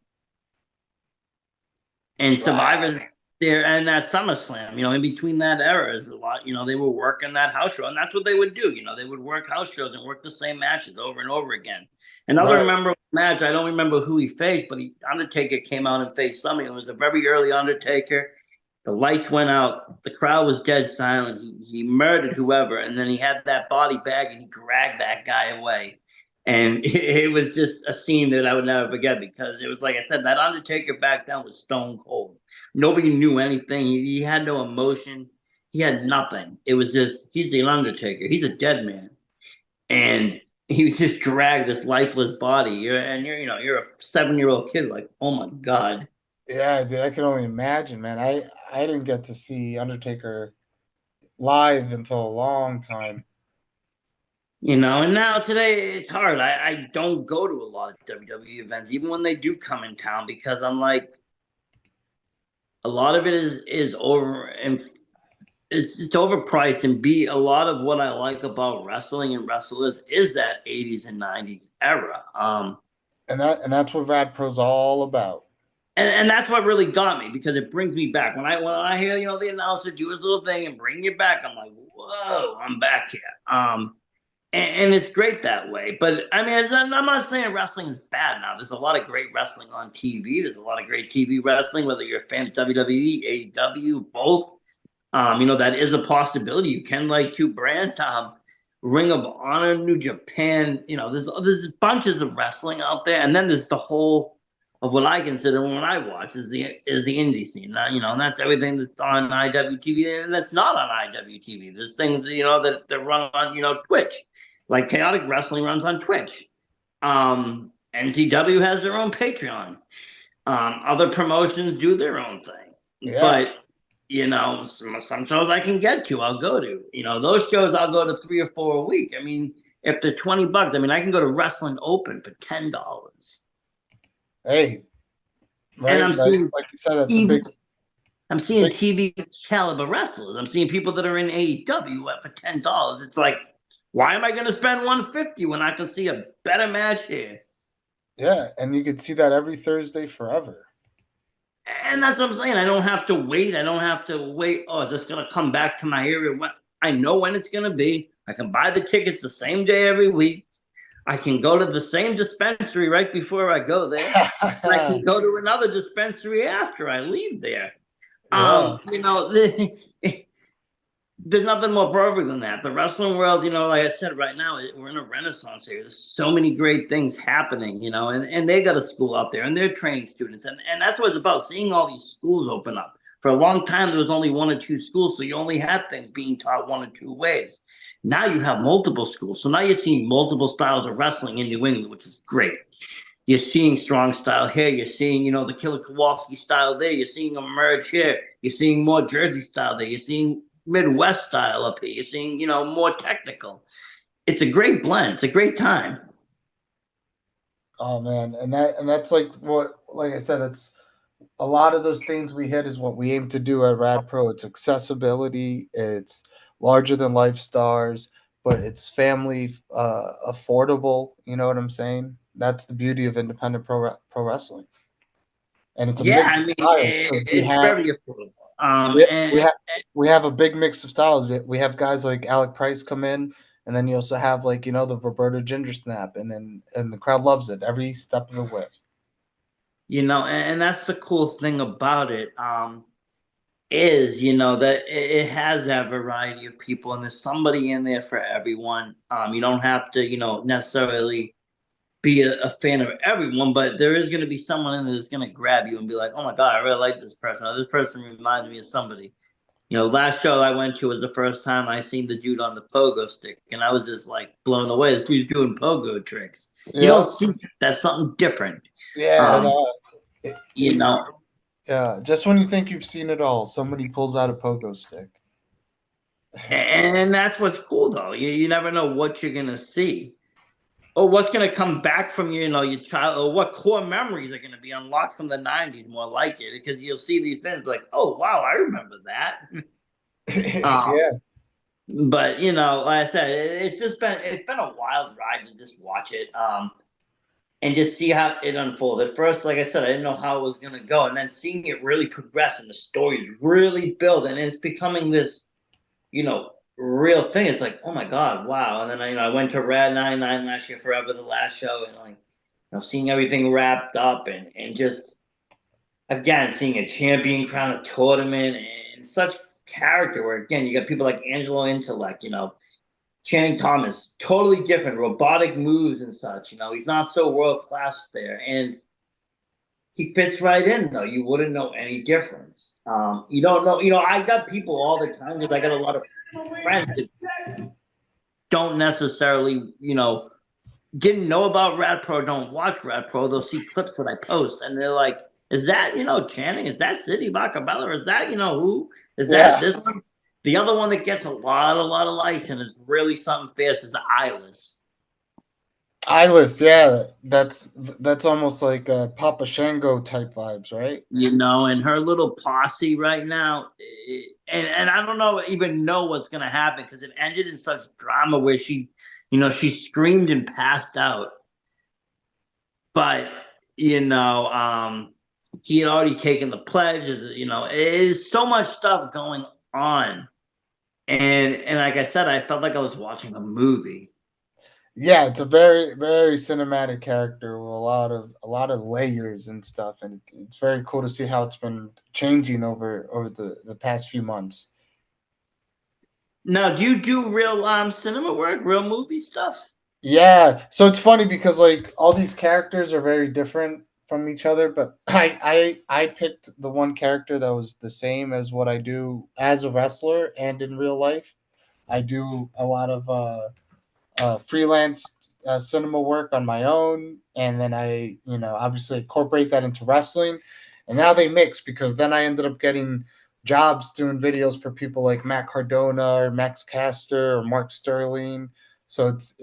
Speaker 1: and Survivor there and that SummerSlam. In between that era is a lot. They were working that house show, and that's what they would do. They would work house shows and work the same matches over and over again. Another
Speaker 2: Right.
Speaker 1: memorable match, I don't remember who he faced, but Undertaker came out and faced somebody. It was a very early Undertaker. The lights went out. The crowd was dead silent. He murdered whoever, and then he had that body bag and he dragged that guy away. And it was just a scene that I would never forget because it was like I said, that Undertaker back then was stone cold. Nobody knew anything. He had no emotion. He had nothing. It was just he's the Undertaker. He's a dead man, and he just dragged this lifeless body. You're a 7-year-old kid. Like, oh my god.
Speaker 2: Yeah, dude, I can only imagine, man. I didn't get to see Undertaker live until a long time.
Speaker 1: And now today it's hard. I don't go to a lot of WWE events, even when they do come in town, because I'm like, a lot of it is over and it's overpriced. And a lot of what I like about wrestling and wrestlers is that 80s and 90s era.
Speaker 2: And that's what Rad Pro's all about.
Speaker 1: And that's what really got me because it brings me back. When I hear the announcer do his little thing and bring you back, I'm like, whoa, I'm back here. And it's great that way. But I mean, I'm not saying wrestling is bad now. There's a lot of great wrestling on TV. There's a lot of great TV wrestling, whether you're a fan of WWE, AEW, both. That is a possibility. You can like two brands. Ring of Honor, New Japan. There's bunches of wrestling out there, and then there's the whole of what I consider when I watch is the indie scene. And that's everything that's on IWTV and that's not on IWTV. There's things that run on Twitch, like Chaotic Wrestling runs on Twitch. NCW has their own Patreon. Other promotions do their own thing,
Speaker 2: Yeah.
Speaker 1: but some shows I can get to, I'll go to. Those shows I'll go to 3 or 4 a week. I mean, if they're $20, I mean, I can go to Wrestling Open for $10.
Speaker 2: Hey,
Speaker 1: And
Speaker 2: right?
Speaker 1: I'm seeing
Speaker 2: Like you said, that's a
Speaker 1: even
Speaker 2: big.
Speaker 1: I'm seeing TV caliber wrestlers. I'm seeing people that are in AEW for $10. It's like, why am I going to spend $150 when I can see a better match here?
Speaker 2: Yeah, and you could see that every Thursday forever.
Speaker 1: And that's what I'm saying. I don't have to wait. Oh, is this going to come back to my area? I know when it's going to be. I can buy the tickets the same day every week. I can go to the same dispensary right before I go there. And I can go to another dispensary after I leave there.
Speaker 2: Yeah.
Speaker 1: There's nothing more perfect than that. The wrestling world, like I said, right now we're in a renaissance here. There's so many great things happening, and they got a school out there and they're training students, and that's what it's about. Seeing all these schools open up. For a long time, there was only 1 or 2 schools, so you only had things being taught 1 or 2 ways. Now you have multiple schools, so now you're seeing multiple styles of wrestling in New England, which is great. You're seeing strong style here. You're seeing, the Killer Kowalski style there. You're seeing a merge here. You're seeing more Jersey style there. You're seeing Midwest style up here. You're seeing, more technical. It's a great blend. It's a great time.
Speaker 2: Oh man, and that's like I said, it's a lot of those things we hit is what we aim to do at Rad Pro. It's accessibility. It's larger than life stars, but it's family affordable. You know what I'm saying? That's the beauty of independent pro wrestling, and it's a mix
Speaker 1: I
Speaker 2: of
Speaker 1: mean,
Speaker 2: styles.
Speaker 1: it's very affordable.
Speaker 2: We have a big mix of styles. We have guys like Alec Price come in, and then you also have like the Roberto Ginger Snap, and the crowd loves it every step of the way.
Speaker 1: And that's the cool thing about it. Is that it has that variety of people, and there's somebody in there for everyone. You don't have to necessarily be a fan of everyone, but there is going to be someone in there that's going to grab you and be like, oh my god, I really like this person. Or, this person reminds me of somebody. Last show I went to was the first time I seen the dude on the pogo stick, and I was just like blown away. This dude's doing pogo tricks.
Speaker 2: Yeah.
Speaker 1: You don't see that's something different.
Speaker 2: Yeah.
Speaker 1: Yeah,
Speaker 2: just when you think you've seen it all, somebody pulls out a pogo stick.
Speaker 1: And that's what's cool, though. You never know what you're going to see or what's going to come back from your child, or what core memories are going to be unlocked from the 90s, more like it, because you'll see these things like, oh, wow, I remember that.
Speaker 2: Yeah.
Speaker 1: But, like I said, it's been a wild ride to just watch it. And just see how it unfolded. At first, like I said, I didn't know how it was going to go. And then seeing it really progress and the stories really build, and it's becoming this, real thing. It's like, oh my God, wow. And then I went to Rad 99 last year, Forever, the last show, and seeing everything wrapped up, and just, again, seeing a champion crown a tournament, and such character where, again, you got people like Angelo Intellect, Channing Thomas, totally different, robotic moves and such. He's not so world class there, and he fits right in. Though you wouldn't know any difference. You don't know. I got people all the time, because I got a lot of friends that don't necessarily, didn't know about Rad Pro, don't watch Rad Pro. They'll see clips that I post, and they're like, "Is that Channing? Is that City Bacabella? Or is that who? Is that this one?" The other one that gets a lot of likes and is really something fierce is the Eyeless.
Speaker 2: Eyeless, yeah, that's almost like Papa Shango type vibes, right?
Speaker 1: And her little posse right now, and I don't even know what's gonna happen, because it ended in such drama where she screamed and passed out. But he had already taken the pledge. It is so much stuff going on. And like I said, I felt like I was watching a movie.
Speaker 2: Yeah, it's a very, very cinematic character with a lot of layers and stuff, and it's very cool to see how it's been changing over the past few months.
Speaker 1: Now, do you do real cinema work, real movie stuff?
Speaker 2: Yeah, so it's funny because like all these characters are very different from each other, but I picked the one character that was the same as what I do as a wrestler and in real life. I do a lot of freelance cinema work on my own, and then I obviously incorporate that into wrestling, and now they mix because then I ended up getting jobs doing videos for people like Matt Cardona or Max Caster or Mark Sterling. So it's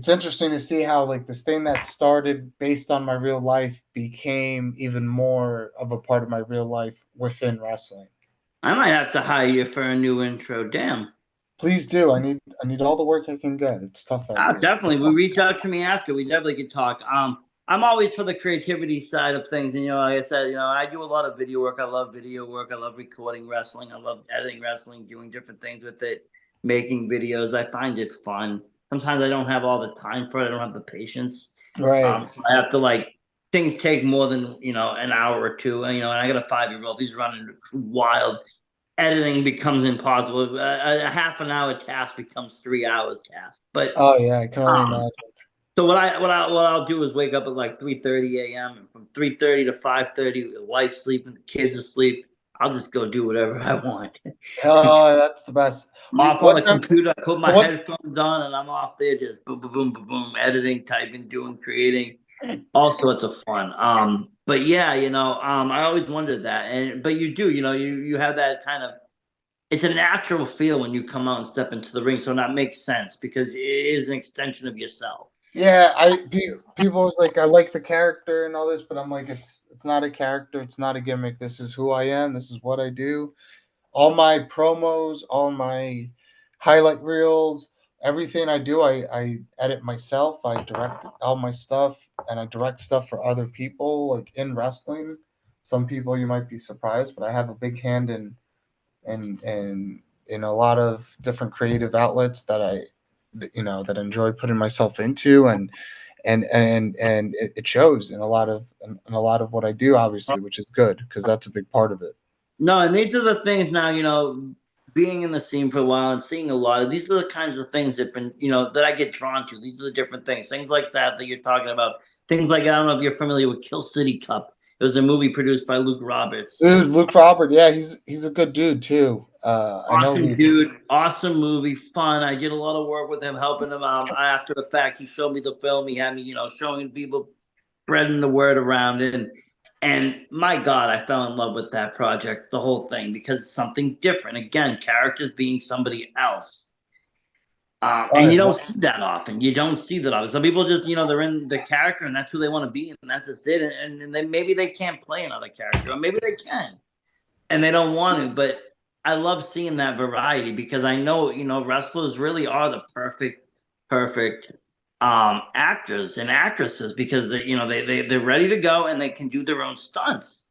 Speaker 2: interesting to see how like this thing that started based on my real life became even more of a part of my real life within wrestling.
Speaker 1: I might have to hire you for a new intro. Damn.
Speaker 2: Please do. I need all the work I can get. It's tough out
Speaker 1: Oh,
Speaker 2: here.
Speaker 1: definitely. We reach out to me after. We definitely could talk. I'm always for the creativity side of things, and like I said, I do a lot of video work. I love video work. I love recording wrestling. I love editing wrestling, doing different things with it, making videos. I find it fun. Sometimes I don't have all the time for it. I don't have the patience.
Speaker 2: Right.
Speaker 1: So I have to things take more than an hour or two. And I got a 5-year-old. He's running wild. Editing becomes impossible. A half an hour task becomes 3 hours task. But
Speaker 2: Oh yeah, I can only
Speaker 1: um,
Speaker 2: imagine.
Speaker 1: so what I'll do is wake up at like 3:30 a.m. and from 3:30 to 5:30, the wife's sleeping, the kids asleep. I'll just go do whatever I want.
Speaker 2: Oh, that's the best.
Speaker 1: I'm off on
Speaker 2: What
Speaker 1: the
Speaker 2: time?
Speaker 1: computer. I put my
Speaker 2: What?
Speaker 1: headphones on and I'm off there just boom, boom, boom, boom, boom, editing, typing, doing, creating, all sorts of fun. But yeah, I always wondered that, but you do, you have that kind of. It's a natural feel when you come out and step into the ring, so that makes sense because it is an extension of yourself.
Speaker 2: Yeah, people was like, I like the character and all this, but I'm like, it's not a character, it's not a gimmick. This is who I am. This is what I do. All my promos, all my highlight reels, everything I do, I edit myself. I direct all my stuff, and I direct stuff for other people, like in wrestling. Some people you might be surprised, but I have a big hand in a lot of different creative outlets that enjoy putting myself into, and it shows in a lot of what I do, obviously, which is good because that's a big part of it.
Speaker 1: No, and these are the things now, being in the scene for a while and seeing a lot of these are the kinds of things that I get drawn to. These are the different things like that you're talking about. Things like, I don't know if you're familiar with Kill City Cup. It was a movie produced by Luke Roberts.
Speaker 2: Dude, Luke Robert, yeah, he's a good dude too. I know
Speaker 1: Awesome
Speaker 2: Luke.
Speaker 1: dude, awesome movie, fun. I did a lot of work with him, helping him out. After the fact, he showed me the film. He had me, showing people, spreading the word around it. And my God, I fell in love with that project, the whole thing, because it's something different. Again, characters being somebody else. And you don't see that often. You don't see that often. Some people just, they're in the character and that's who they want to be. And that's just it. And then maybe they can't play another character, or maybe they can and they don't want to. But I love seeing that variety because I know, wrestlers really are the perfect actors and actresses because they're ready to go and they can do their own stunts.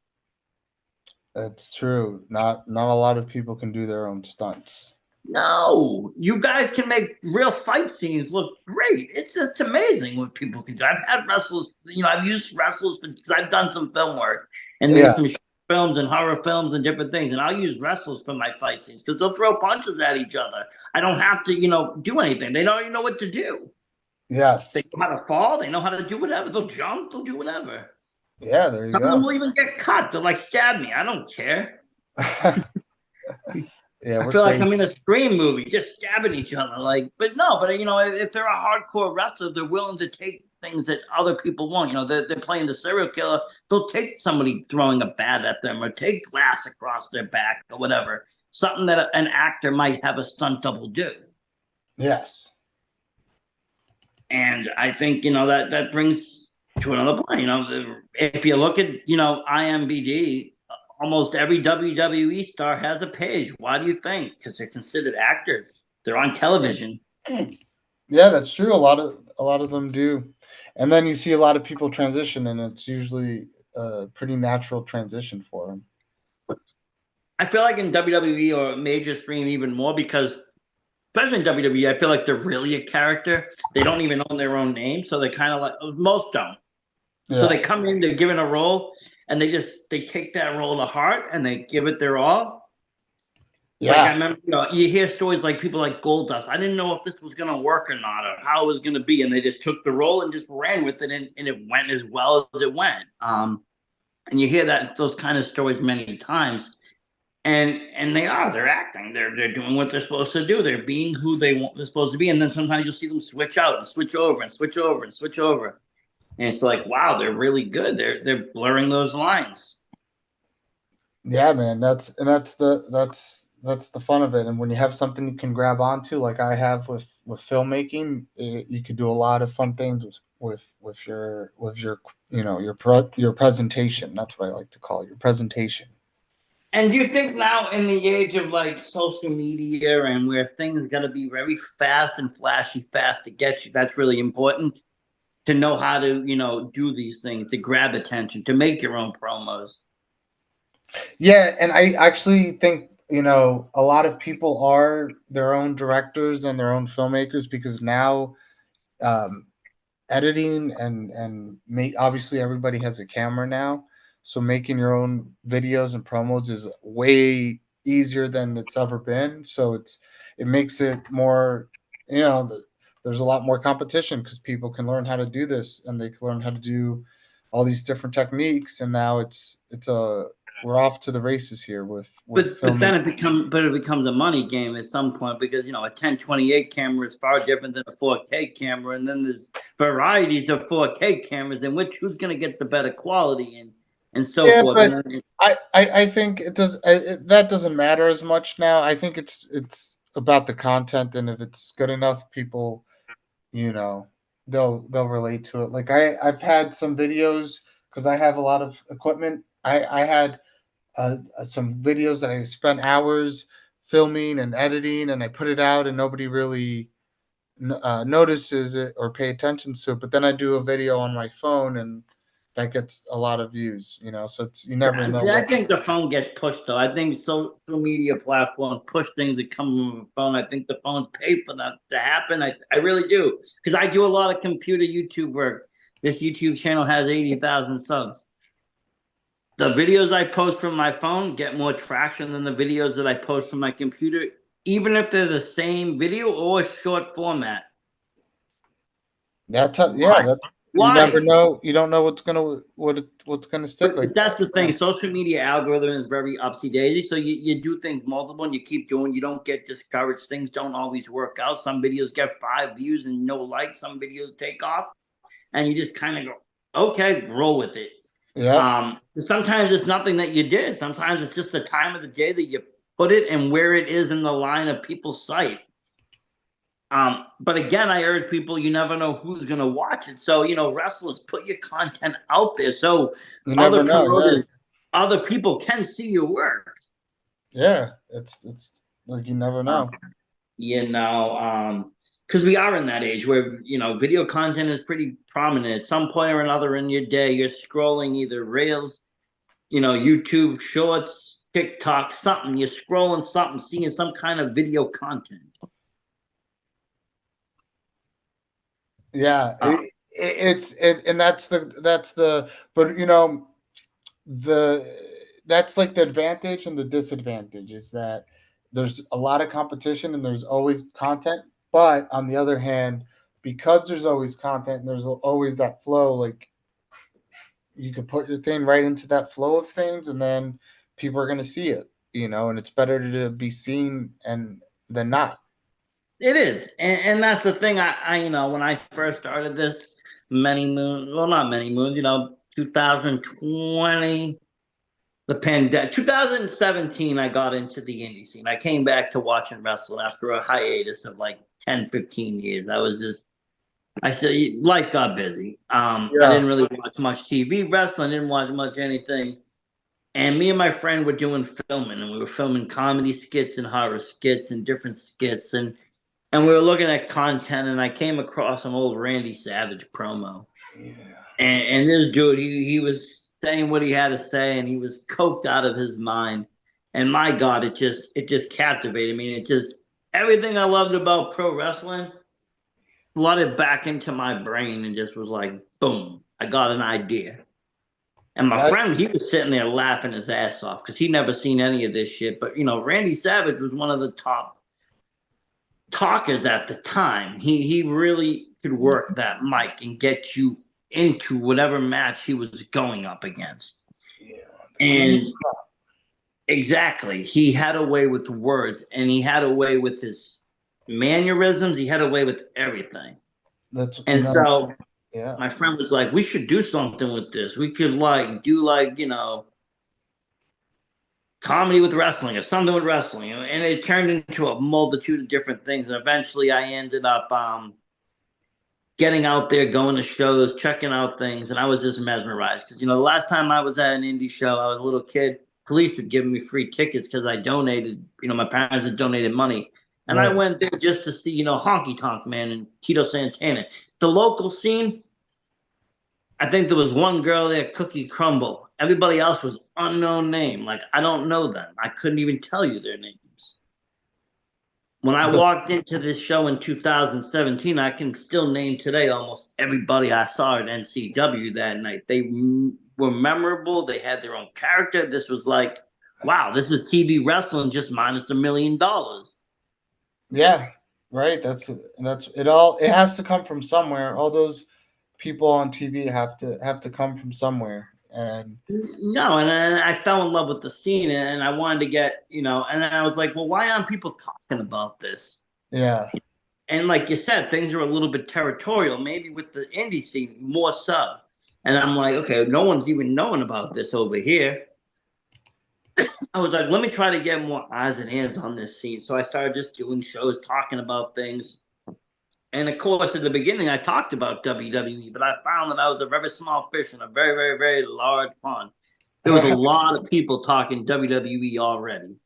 Speaker 2: That's true. Not a lot of people can do their own stunts.
Speaker 1: No, you guys can make real fight scenes look great. It's amazing what people can do. I've had wrestlers, I've used wrestlers because I've done some film work and made
Speaker 2: Yeah.
Speaker 1: some films and horror films and different things, and I'll use wrestlers for my fight scenes because they'll throw punches at each other. I don't have to, do anything. They don't even know what to do.
Speaker 2: Yes.
Speaker 1: They know how to fall. They know how to do whatever. They'll jump. They'll do whatever.
Speaker 2: Yeah, there you
Speaker 1: Some of them
Speaker 2: go.
Speaker 1: will even get cut. They'll stab me. I don't care.
Speaker 2: Yeah,
Speaker 1: I feel like I'm in a Scream movie, just stabbing each other. But no, if they're a hardcore wrestler, they're willing to take things that other people won't. They're playing the serial killer. They'll take somebody throwing a bat at them, or take glass across their back, or whatever. Something that an actor might have a stunt double do.
Speaker 2: Yes.
Speaker 1: And I think that brings to another point. If you look at IMBD. Almost every WWE star has a page. Why do you think? Because they're considered actors. They're on television.
Speaker 2: Yeah, that's true. A lot of them do. And then you see a lot of people transition, and it's usually a pretty natural transition for them.
Speaker 1: I feel like in WWE or major stream even more because, especially in WWE, I feel like they're really a character. They don't even own their own name, so they kind of most don't.
Speaker 2: Yeah.
Speaker 1: So they come in, they're given a role, and they take that role to heart and they give it their all.
Speaker 2: Yeah.
Speaker 1: I remember, you hear stories like people like Goldust. I didn't know if this was going to work or not, or how it was going to be, and they just took the role and just ran with it, and it went as well as it went. And you hear those kind of stories many times, and they're acting, they're doing what they're supposed to do, they're being who they're supposed to be, and then sometimes you'll see them switch out and switch over and switch over and switch over, and it's like, wow, they're really good. They're blurring those lines.
Speaker 2: Yeah, man. That's the fun of it. And when you have something you can grab onto, like I have with filmmaking, you could do a lot of fun things with your your presentation. That's what I like to call it, your presentation.
Speaker 1: And do you think now in the age of like social media and where things got to be very fast and flashy fast to get you, that's really important to know how to, do these things, to grab attention, to make your own promos.
Speaker 2: Yeah, and I actually think, a lot of people are their own directors and their own filmmakers because now, um, editing and make obviously everybody has a camera now, so making your own videos and promos is way easier than it's ever been. So it makes it more, there's a lot more competition because people can learn how to do this and they can learn how to do all these different techniques. And now we're off to the races here with
Speaker 1: But
Speaker 2: filming.
Speaker 1: then it becomes a money game at some point because a 1028 camera is far different than a 4K camera, and then there's varieties of 4K cameras in which who's going to get the better quality and so
Speaker 2: Yeah,
Speaker 1: forth.
Speaker 2: but
Speaker 1: And
Speaker 2: I think that doesn't matter as much now. I think it's about the content, and if it's good enough, people, you know, they'll relate to it. Like I've had some videos because I have a lot of equipment. I had some videos that I spent hours filming and editing, and I put it out, and nobody really notices it or pay attention to it. But then I do a video on my phone, and that gets a lot of views. So you never know
Speaker 1: see, I
Speaker 2: what.
Speaker 1: think the phone gets pushed though. I think social media platforms push things that come from the phone. I think the phones pay for that to happen. I really do because I do a lot of computer YouTube work. This YouTube channel has 80,000 subs. The videos I post from my phone get more traction than the videos that I post from my computer, even if they're the same video or short format.
Speaker 2: Yeah,
Speaker 1: Why?
Speaker 2: that's you never
Speaker 1: Why?
Speaker 2: know. You don't know what's gonna stick like
Speaker 1: But
Speaker 2: that.
Speaker 1: that's the thing. Social media algorithm is very upsy daisy. So you do things multiple and you keep doing. You don't get discouraged. Things don't always work out. Some videos get 5 views and no likes. Some videos take off, and you just kind of go, okay, roll with it.
Speaker 2: Yeah,
Speaker 1: Sometimes it's nothing that you did. Sometimes it's just the time of the day that you put it and where it is in the line of people's sight. But again, I urge people, you never know who's going to watch it. So, wrestlers, put your content out there so
Speaker 2: you
Speaker 1: other
Speaker 2: never know. Yeah,
Speaker 1: promoters, other people can see your work.
Speaker 2: yeah. It's like you never
Speaker 1: Um,
Speaker 2: know.
Speaker 1: because we are in that age where, video content is pretty prominent. At some point or another in your day, you're scrolling either Reels, YouTube shorts, TikTok, something. You're scrolling something, seeing some kind of video content.
Speaker 2: Yeah,
Speaker 1: Uh,
Speaker 2: and that's the but the that's like the advantage and the disadvantage is that there's a lot of competition and there's always content. But on the other hand, because there's always content and there's always that flow, like you could put your thing right into that flow of things, and then people are going to see it, and it's better to be seen and than not.
Speaker 1: it is, and that's the thing. When I first started this, many moons, well, not many moons, 2020, the pandemic, 2017, I got into the indie scene. I came back to watching wrestling after a hiatus of like 10, 15 years. I said, life got busy. I
Speaker 2: Yeah.
Speaker 1: didn't really watch much TV wrestling, didn't watch much anything. And me and my friend were doing filming, and we were filming comedy skits and horror skits and different skits, and we were looking at content, and I came across an old Randy Savage promo,
Speaker 2: Yeah.
Speaker 1: and this dude, he was saying what he had to say, and he was coked out of his mind, and my God, it just captivated me, and it just everything I loved about pro wrestling flooded back into my brain, and just was like, boom, I got an idea. And my
Speaker 2: That
Speaker 1: friend, he was sitting there laughing his ass off because he'd never seen any of this shit. But Randy Savage was one of the top talkers at the time. He really could work that mic and get you into whatever match he was going up against.
Speaker 2: Yeah, the cream.
Speaker 1: And exactly, he had a way with words, and he had a way with his mannerisms. He had a way with everything.
Speaker 2: That's
Speaker 1: And so
Speaker 2: yeah.
Speaker 1: my friend was like, "We should do something with this. We could like do like comedy with wrestling or something with wrestling, and it turned into a multitude of different things. And eventually, I ended up getting out there, going to shows, checking out things, and I was just mesmerized because the last time I was at an indie show, I was a little kid. Police had given me free tickets because I donated. My parents had donated money, and I
Speaker 2: Right.
Speaker 1: went there just to see Honky Tonk Man and Tito Santana. The local scene, I think there was one girl there, Cookie Crumble. Everybody else was unknown name. Like I don't know them. I couldn't even tell you their names. When I
Speaker 2: But
Speaker 1: walked into this show in 2017, I can still name today almost everybody I saw at NCW that night. They were memorable. They had their own character. This was like, wow, this is TV wrestling just minus $1 million.
Speaker 2: yeah, right. That's it. All it has to come from somewhere. All those people on TV have to come from somewhere. And
Speaker 1: No, and then I fell in love with the scene, and I wanted to and then I was like, well, why aren't people talking about this?
Speaker 2: yeah,
Speaker 1: And like you said, things are a little bit territorial, maybe with the indie scene more so. And I'm like, okay, no one's even knowing about this over here. I was like, let me try to get more eyes and ears on this scene. So I started just doing shows, talking about things. And of course, at the beginning, I talked about WWE, but I found that I was a very small fish in a very, very, very large pond. There was a lot of people talking WWE already,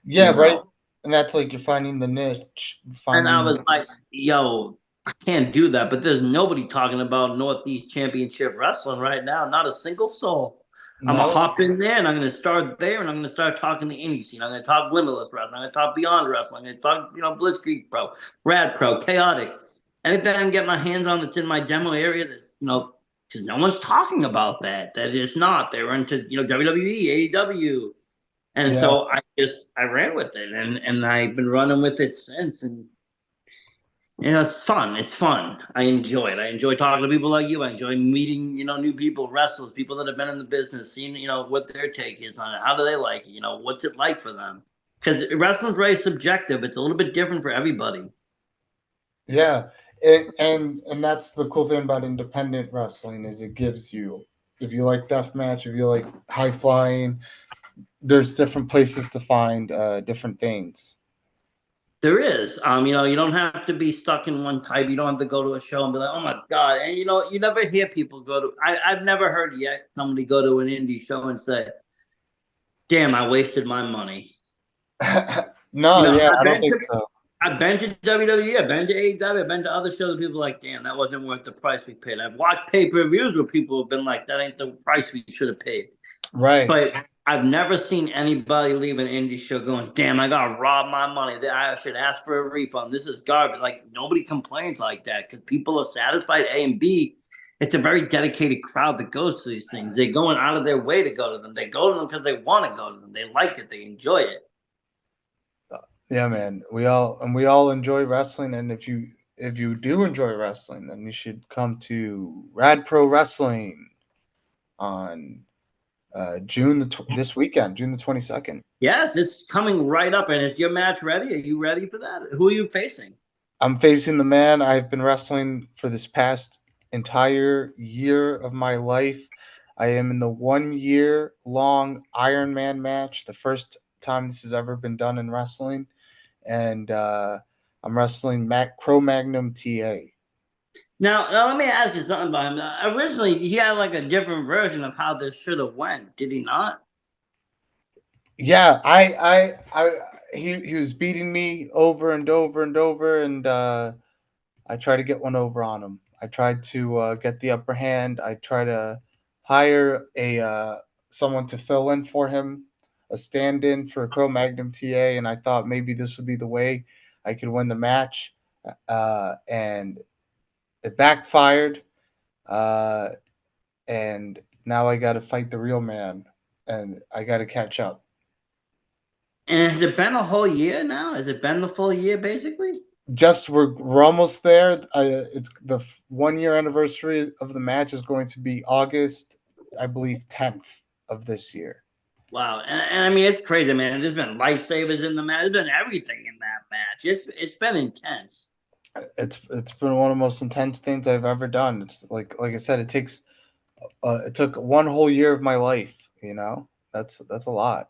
Speaker 2: yeah,
Speaker 1: you
Speaker 2: right.
Speaker 1: know.
Speaker 2: And that's like you're finding the niche,
Speaker 1: And I
Speaker 2: finding
Speaker 1: was like, yo, I can't do that. But there's nobody talking about Northeast Championship Wrestling right now. Not a single soul. I'm going to
Speaker 2: no,
Speaker 1: hop in there and I'm going to start there and I'm going to start talking the indie scene. I'm going to talk Limitless Wrestling. I'm going to talk Beyond Wrestling. I'm going to talk, Blitzkrieg Pro, Rad Pro, Chaotic. Anything I can get my hands on that's in my demo area that, because no one's talking about that. That is not. They're into, WWE, AEW. And
Speaker 2: yeah,
Speaker 1: so I ran with it and I've been running with it since. And it's fun. It's fun. I enjoy it. I enjoy talking to people like you. I enjoy meeting, new people, wrestlers, people that have been in the business, seeing, what their take is on it. How do they like it? What's it like for them? Because wrestling's very subjective. It's a little bit different for everybody.
Speaker 2: yeah. And that's the cool thing about independent wrestling is it gives you, if you like deathmatch, if you like high flying, there's different places to find different things.
Speaker 1: There is. You don't have to be stuck in one type. You don't have to go to a show and be like, oh my God. And you never hear people go to I've never heard yet somebody go to an indie show and say, damn, I wasted my money.
Speaker 2: No, yeah,
Speaker 1: I've
Speaker 2: I don't
Speaker 1: been
Speaker 2: think
Speaker 1: to
Speaker 2: so.
Speaker 1: I've been to WWE, I've been to AEW, I've been to other shows. People are like, damn, that wasn't worth the price we paid. I've watched pay-per-views where people have been like, that ain't the price we should have paid.
Speaker 2: Right.
Speaker 1: But I've never seen anybody leave an indie show going, damn, I got robbed my money. I should ask for a refund. This is garbage. Like, nobody complains like that because people are satisfied. A and B, it's a very dedicated crowd that goes to these things. They're going out of their way to go to them. They go to them because they want to go to them. They like it. They enjoy it.
Speaker 2: Yeah, man. We all enjoy wrestling, and if you do enjoy wrestling, then you should come to Rad Pro Wrestling on this weekend, June the 22nd.
Speaker 1: Yes, it's coming right up. And is your match ready? Are you ready for that? Who are you facing?
Speaker 2: I'm facing the man I've been wrestling for this past entire year of my life. I am in the 1 year long Iron Man match, the first time this has ever been done in wrestling. And I'm wrestling Cro Magnum TA.
Speaker 1: Now, let me ask you something about him. Originally, he had like a different version of how this should have went. Did he not?
Speaker 2: Yeah, he was beating me over and over and over, and I tried to get one over on him. I tried to get the upper hand. I tried to hire a someone to fill in for him, a stand-in for Cro Magnum TA, and I thought maybe this would be the way I could win the match. And it backfired, and now I got to fight the real man, and I got to catch up.
Speaker 1: And has it been a whole year now? Has it been the full year, basically?
Speaker 2: Just we're almost there. It's the 1 year anniversary of the match is going to be August, I believe, 10th of this year.
Speaker 1: Wow. And I mean, it's crazy, man. There's been lifesavers in the match. There's been everything in that match. It's been intense.
Speaker 2: It's been one of the most intense things I've ever done. It's like I said, it took one whole year of my life. That's a lot.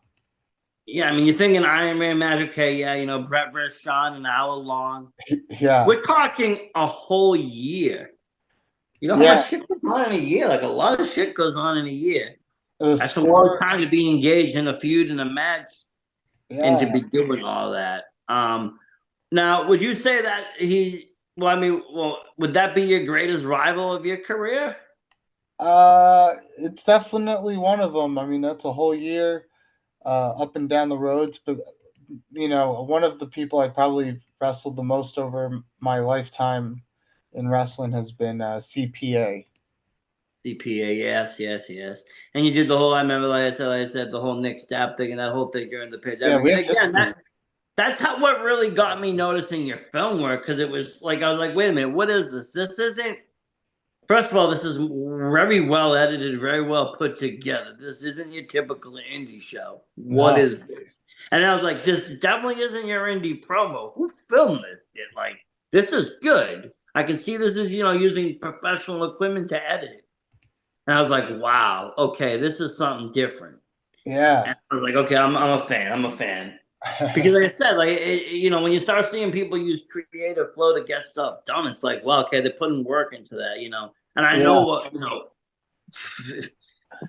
Speaker 1: Yeah, I mean, you're thinking Iron Man match, okay, yeah, Brett versus Sean, an hour long.
Speaker 2: Yeah.
Speaker 1: We're talking a whole year. You know how
Speaker 2: Yeah.
Speaker 1: much shit goes on in a year? Like, a lot of shit goes on in a year.
Speaker 2: The
Speaker 1: That's a long
Speaker 2: score.
Speaker 1: time to be engaged in a feud and a match and to
Speaker 2: Yeah.
Speaker 1: be doing all that. Now, would you say that would that be your greatest rival of your career?
Speaker 2: It's definitely one of them. I mean, that's a whole year up and down the roads, but one of the people I probably wrestled the most over my lifetime in wrestling has been CPA.
Speaker 1: CPA, yes, yes, yes. And you did the whole. I remember, like I said, the whole Nick Stab thing and that whole thing during the
Speaker 2: Yeah,
Speaker 1: pandemic.
Speaker 2: we
Speaker 1: And
Speaker 2: have
Speaker 1: again,
Speaker 2: history.
Speaker 1: that's how what really got me noticing your film work, because it was like I was like, wait a minute, what is this? This isn't. First of all, this is very well edited, very well put together. This isn't your typical indie show. What
Speaker 2: No.
Speaker 1: is this? And I was like, this definitely isn't your indie promo. Who filmed this shit? Like, this is good. I can see this is, using professional equipment to edit it. And I was like, wow, okay, this is something different.
Speaker 2: Yeah.
Speaker 1: And I was like, okay, I'm a fan. I'm a fan. Because like I said, when you start seeing people use creative flow to get stuff done, it's like, well, okay, they're putting work into that. And I know
Speaker 2: Yeah.
Speaker 1: what,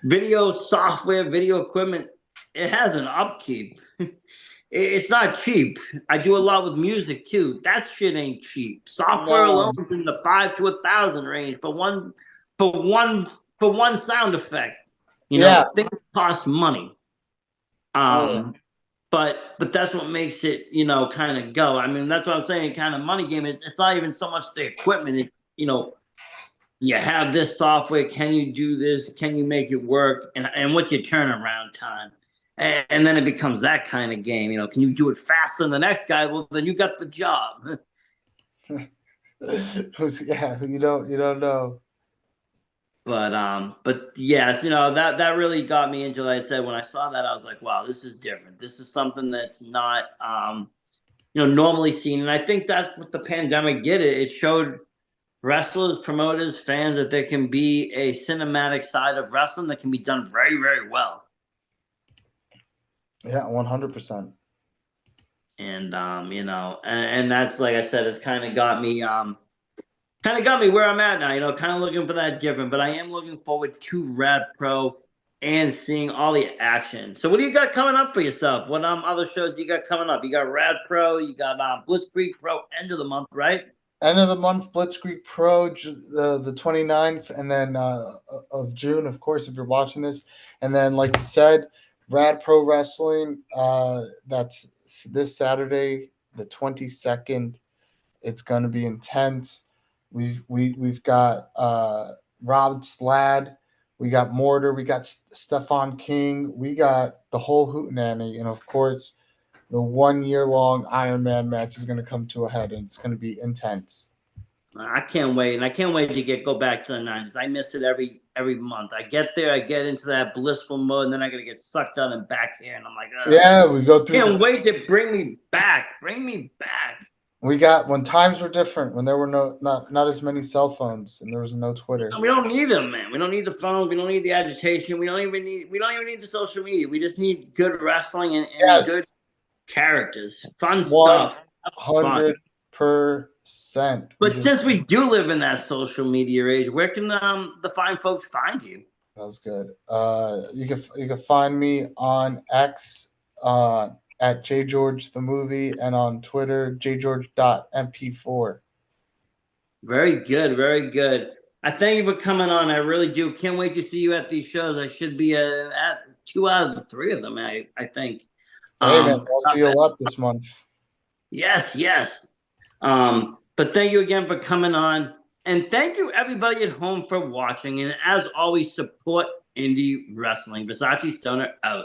Speaker 1: video software, video equipment, it has an upkeep. It's not cheap. I do a lot with music too. That shit ain't cheap. Software
Speaker 2: No.
Speaker 1: alone is in the 5 to 1,000 range for one for one sound effect.
Speaker 2: Yeah.
Speaker 1: Things cost money.
Speaker 2: Oh, yeah.
Speaker 1: But that's what makes it, kind of go. I mean, that's what I'm saying. Kind of money game. It's not even so much the equipment. You have this software. Can you do this? Can you make it work? And what's your turnaround time? And then it becomes that kind of game. Can you do it faster than the next guy? Well, then you got the job.
Speaker 2: Yeah, you don't know.
Speaker 1: But yes, that really got me into. Like I said, when I saw that, I was like, wow, this is different. This is something that's not normally seen. And I think that's what the pandemic did. It showed wrestlers, promoters, fans that there can be a cinematic side of wrestling that can be done very, very well.
Speaker 2: Yeah, 100%.
Speaker 1: And and that's, like I said, it's kind of got me where I'm at now, kind of looking for that different, but I am looking forward to Rad Pro and seeing all the action. So what do you got coming up for yourself? What other shows you got coming up? You got Rad Pro, you got Blitzkrieg Pro, end of the month, right?
Speaker 2: End of the month, Blitzkrieg Pro, the 29th, and then of June, of course, if you're watching this. And then, like you said, Rad Pro Wrestling, that's this Saturday, the 22nd. It's going to be intense. We've got Rob Slad, we got Mortar, we got Stefan King, we got the whole hootenanny, and of course, the 1 year long Iron Man match is going to come to a head, and it's going to be intense.
Speaker 1: I can't wait, and I can't wait to go back to the 90s. I miss it every month. I get there, I get into that blissful mode, and then I got to get sucked out and back here, and I'm like, ugh.
Speaker 2: Yeah, we go through.
Speaker 1: Can't wait to bring me back. Bring me back.
Speaker 2: We got when times were different, when there were not as many cell phones and there was no Twitter.
Speaker 1: We don't need them, man. We don't need the phones. We don't need the agitation. We don't even need the social media. We just need good wrestling and good characters, fun stuff.
Speaker 2: 100%.
Speaker 1: But since we do live in that social media age, where can the fine folks find you?
Speaker 2: That was good. You can find me on X at JGeorge the movie, and on Twitter JGeorge.mp4.
Speaker 1: Very good, very good. I thank you for coming on. I really do. Can't wait to see you at these shows. I should be at 2 out of the 3 of them. I think.
Speaker 2: Hey man, I'll see you a lot this month.
Speaker 1: Yes. But thank you again for coming on, and thank you everybody at home for watching. And as always, support indie wrestling. Versace Stoner out.